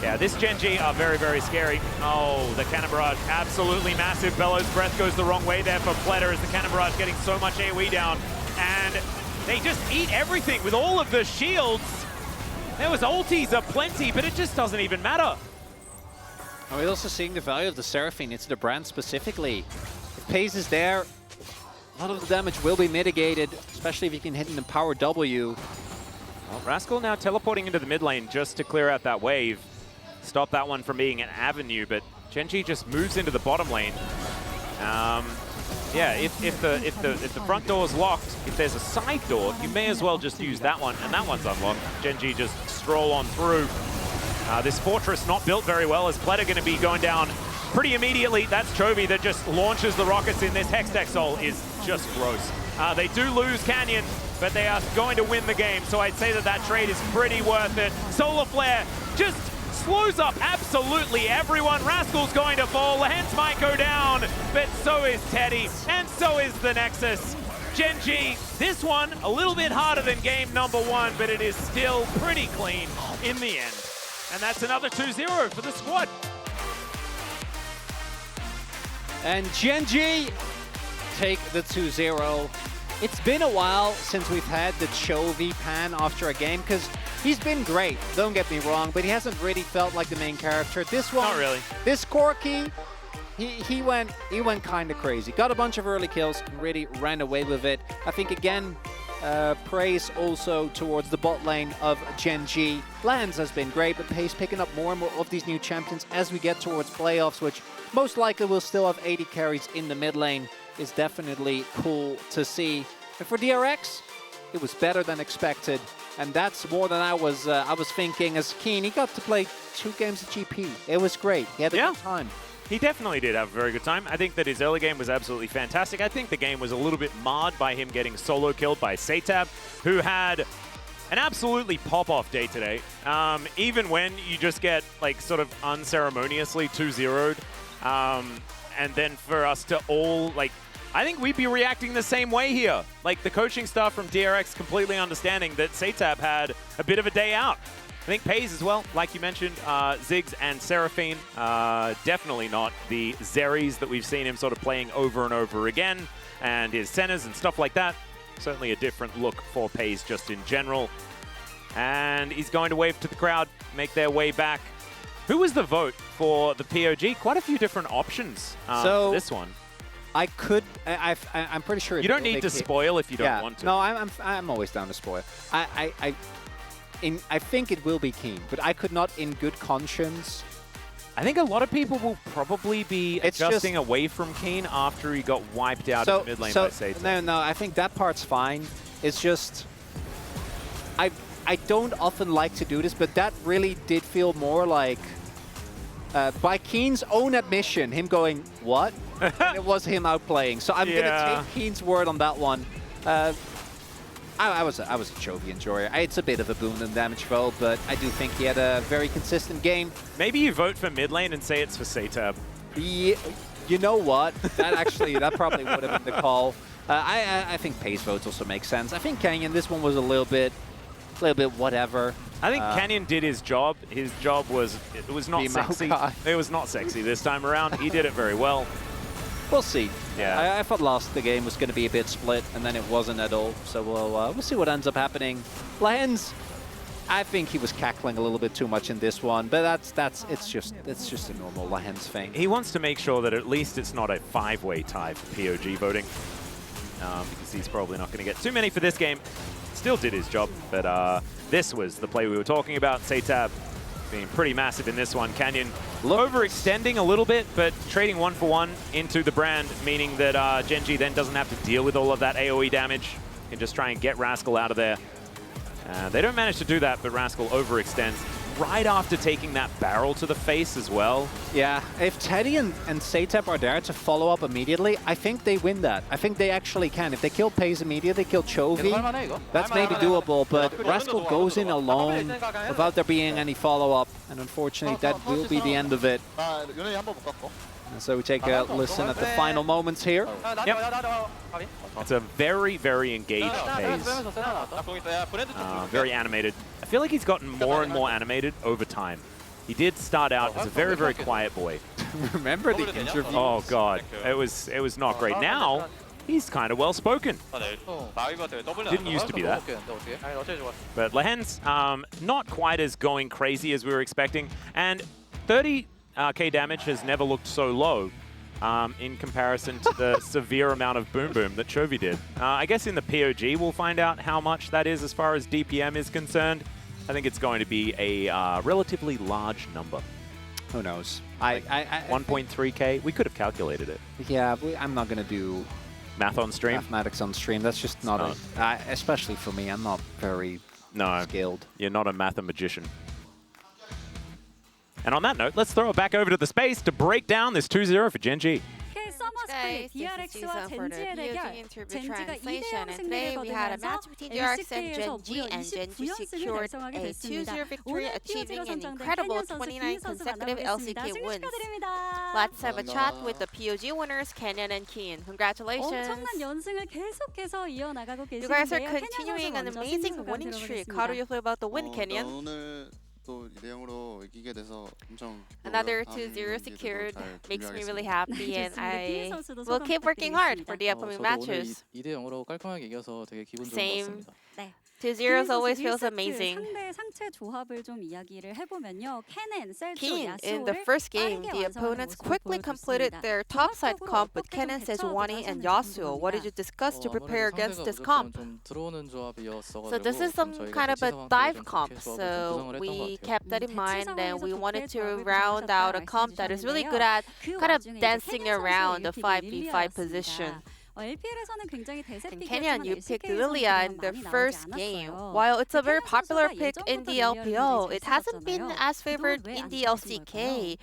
yeah, this GENG are very, very scary. Oh, the Cannon Barrage, absolutely massive. Bellow's Breath goes the wrong way there for Pletter as the Cannon Barrage getting so much AoE down. And they just eat everything with all of the shields. There was ultis aplenty, but it just doesn't even matter. We're also seeing the value of the Seraphine. It's the brand specifically. If Pays is there, a lot of the damage will be mitigated, especially if you can hit an Empower W. Well, Rascal now teleporting into the mid lane just to clear out that wave. Stop that one from being an avenue, but GENG just moves into the bottom lane. Yeah, if the front door is locked, if there's a side door, you may as well just use that one, and that one's unlocked. GENG just stroll on through. This fortress not built very well. Is Pletter going to be going down pretty immediately? That's Chovy that just launches the rockets in. This Hextech Soul is just gross. They do lose Canyon, but they are going to win the game. So I'd say that that trade is pretty worth it. Solar Flare just slows up absolutely everyone. Rascal's going to fall. Lahens might go down, but so is Teddy, and so is the Nexus. GENG. This one, a little bit harder than game number 1, but it is still pretty clean in the end. And that's another 2-0 for the squad. And GENG take the 2-0. It's been a while since we've had the Chovy pan after a game, because he's been great, don't get me wrong, but he hasn't really felt like the main character. This one, not really. This Corki, he went kind of crazy. Got a bunch of early kills and really ran away with it. I think, again, praise also towards the bot lane of GENG. Lands has been great, but Pace picking up more and more of these new champions as we get towards playoffs, which most likely will still have 80 carries in the mid lane, is definitely cool to see. And for DRX, it was better than expected, and that's more than I was thinking. As Keen, he got to play 2 games of GP. It was great. He had a good time. He definitely did have a very good time. I think that his early game was absolutely fantastic. I think the game was a little bit marred by him getting solo killed by Satab, who had an absolutely pop-off day today. Even when you just get, like, sort of unceremoniously 2-0'd, and then for us to all, like, I think we'd be reacting the same way here. Like, the coaching staff from DRX completely understanding that Satab had a bit of a day out. I think Pays as well, like you mentioned, Ziggs and Seraphine, definitely not the Zeries that we've seen him sort of playing over and over again, and his centers and stuff like that. Certainly a different look for Pays just in general. And he's going to wave to the crowd, make their way back. Who was the vote for the POG? Quite a few different options for this one. I'm pretty sure. You don't need to spoil if you don't want to. No, I'm always down to spoil. I think it will be Keen, but I could not, in good conscience. I think a lot of people will probably be adjusting away from Keen after he got wiped out in the mid lane by Satan. No, I think that part's fine. It's just I don't often like to do this, but that really did feel more like by Keen's own admission, him going, what? And it was him outplaying. So I'm going to take Keen's word on that one. I was a Chovy enjoyer. It's a bit of a boon and damage vote, but I do think he had a very consistent game. Maybe you vote for mid lane and say it's for Satab. Yeah, you know what? That probably would have been the call. I think Pace votes also make sense. I think Canyon, this one was a little bit whatever. I think Canyon did his job. His job was, it was not sexy. It was not sexy this time around. He did it very well. We'll see. Yeah. I thought the game was going to be a bit split, and then it wasn't at all. So we'll see what ends up happening. Lens, I think he was cackling a little bit too much in this one, but it's just a normal Lens thing. He wants to make sure that at least it's not a 5-way tie for POG voting, because he's probably not going to get too many for this game. Still did his job, but this was the play we were talking about. Satab being pretty massive in this one. Canyon overextending a little bit, but trading 1-for-1 into the brand, meaning that GENG then doesn't have to deal with all of that AoE damage. Can just try and get Rascal out of there. They don't manage to do that, but Rascal overextends right after taking that barrel to the face as well. Yeah, if Teddy and Satab are there to follow up immediately, I think they win that. I think they actually can. If they kill Pace immediately, kill Chovy, that's maybe doable, but Rascal goes in alone without there being any follow-up, and unfortunately that will be the end of it. And so we take a listen at the final moments here. Yep. It's a very, very engaged Pace. Very animated. I feel like he's gotten more and more animated over time. He did start out as a very, very quiet boy. Remember the interview? Oh god, it was not great. Now he's kind of well spoken. Didn't used to be that. But Lehen's not quite as going crazy as we were expecting, and 30k damage has never looked so low. In comparison to the severe amount of boom boom that Chovy did. I guess in the POG we'll find out how much that is as far as DPM is concerned. I think it's going to be a relatively large number. Who knows? 1.3k. We could have calculated it. Yeah, I'm not going to do math on stream. Mathematics on stream. That's just not especially for me. I'm not very skilled. You're not a mathemagician. And on that note, let's throw it back over to the space to break down this 2-0 for GENG. guys, this is Susan for the VOD interview translation, and today we had a match between DRX and GENG, and GENG secured a 2-0 victory, achieving an incredible 29 consecutive LCK wins. Let's have a chat with the POG winners, Canyon and Keen. Congratulations! You guys are continuing an amazing winning streak. How do you feel about the win, Canyon? Another 2-0 secured makes me really happy, and I will keep working hard for the upcoming matches. Same. 2-0 always feels amazing. Keen, in the first game, the opponents quickly completed their topside comp with Kennen, Sejuani, and Yasuo. What did you discuss to prepare against this comp? So this is some kind of a dive comp, so we kept that in mind, and we wanted to round out a comp that is really good at kind of dancing around the 5v5 position. And Kenyon, you picked Lilia in the first game. While it's a very popular pick in the LPL, it hasn't been as favored in the LCK.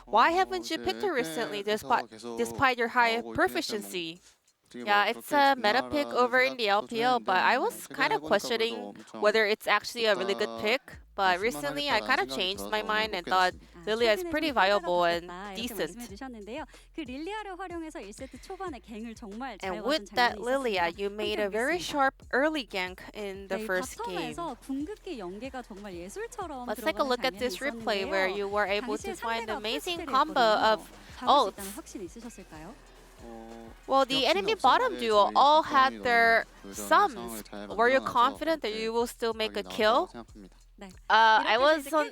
Why haven't you picked her recently despite your high proficiency? Yeah, it's a meta pick over in the LPL, but I was kind of questioning whether it's actually a really good pick. But recently, I kind of changed my mind and thought Lilia is pretty viable and decent. And with that Lilia, you made a very sharp early gank in the first game. Let's take a look at this replay where you were able to find an amazing combo of ults. Well, the enemy bottom duo all had their sums. Were you confident that you will still make a kill? I was not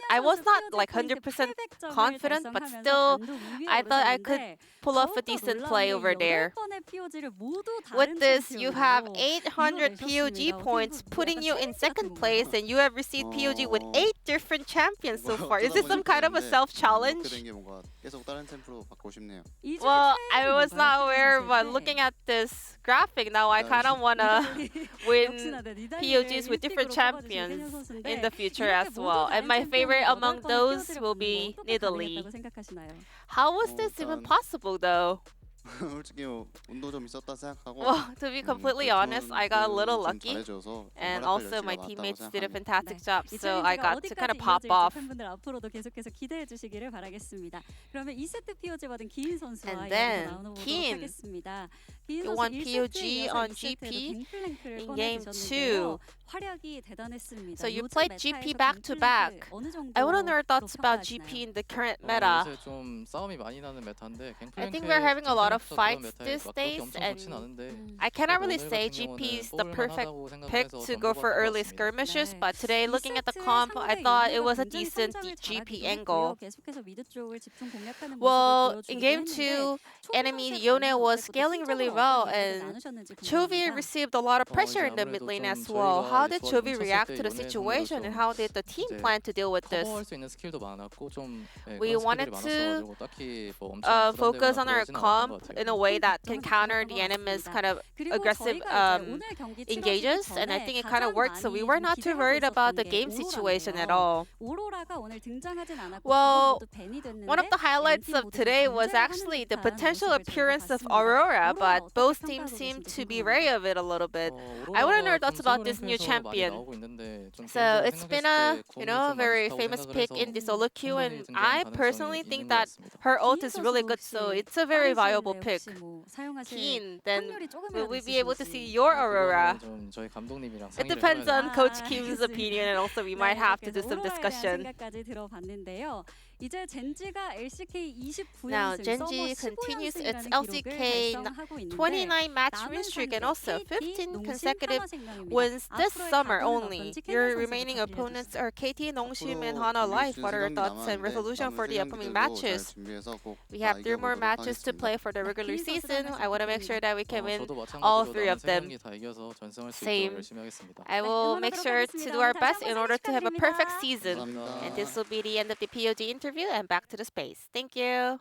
like 100% confident, but still, I thought I could pull off a decent play over there. With this, you have 800 POG points, putting you in second place, and you have received POG with 8 different champions so far. Is this some kind of a self-challenge? Well, I was not aware, but looking at this graphic now, I kind of want to win POGs with different champions in the future as well. And my favorite among those will be Nidalee. How was this even possible though? Well, to be completely honest, I got a little lucky, and also my teammates did a fantastic job, so I got to kind of pop off. And then Keen, you won POG on GP in game 2. So you played GP back to back. I want to know your thoughts about GP in the current meta. I think we're having a lot of fights these days, and I cannot really say GP is the perfect pick to go for early skirmishes, but today, looking at the comp, I thought it was a decent GP angle. Well, in game 2, enemy Yone was scaling really well, and Chovy received a lot of pressure in the mid lane as well. How did Chovy react to the situation, and how did the team plan to deal with this? We wanted to focus on our comp in a way that can counter the enemy's kind of aggressive engages, and I think it kind of worked, so we were not too worried about the game situation at all. Well, one of the highlights of today was actually the potential appearance of Aurora, but both teams seem to be wary of it a little bit. I want to know your thoughts about this new champion. So it's been a very famous pick in the solo queue, and I personally think that her ult is really good, so it's a very viable pick. Keen, then will we be able to see your Aurora? It depends on Coach Kim's opinion, and also we might have to do some discussion. Now, GENG continues its LCK 29 match win streak and also 15 consecutive wins this summer only. Your remaining opponents are KT, Nongshim, and Hana Life. What are your thoughts and resolution for the upcoming matches? We have 3 more matches to play for the regular season. I want to make sure that we can win all 3 of them. Same. I will make sure to do our best in order to have a perfect season. And this will be the end of the POG interview, and back to the space. Thank you.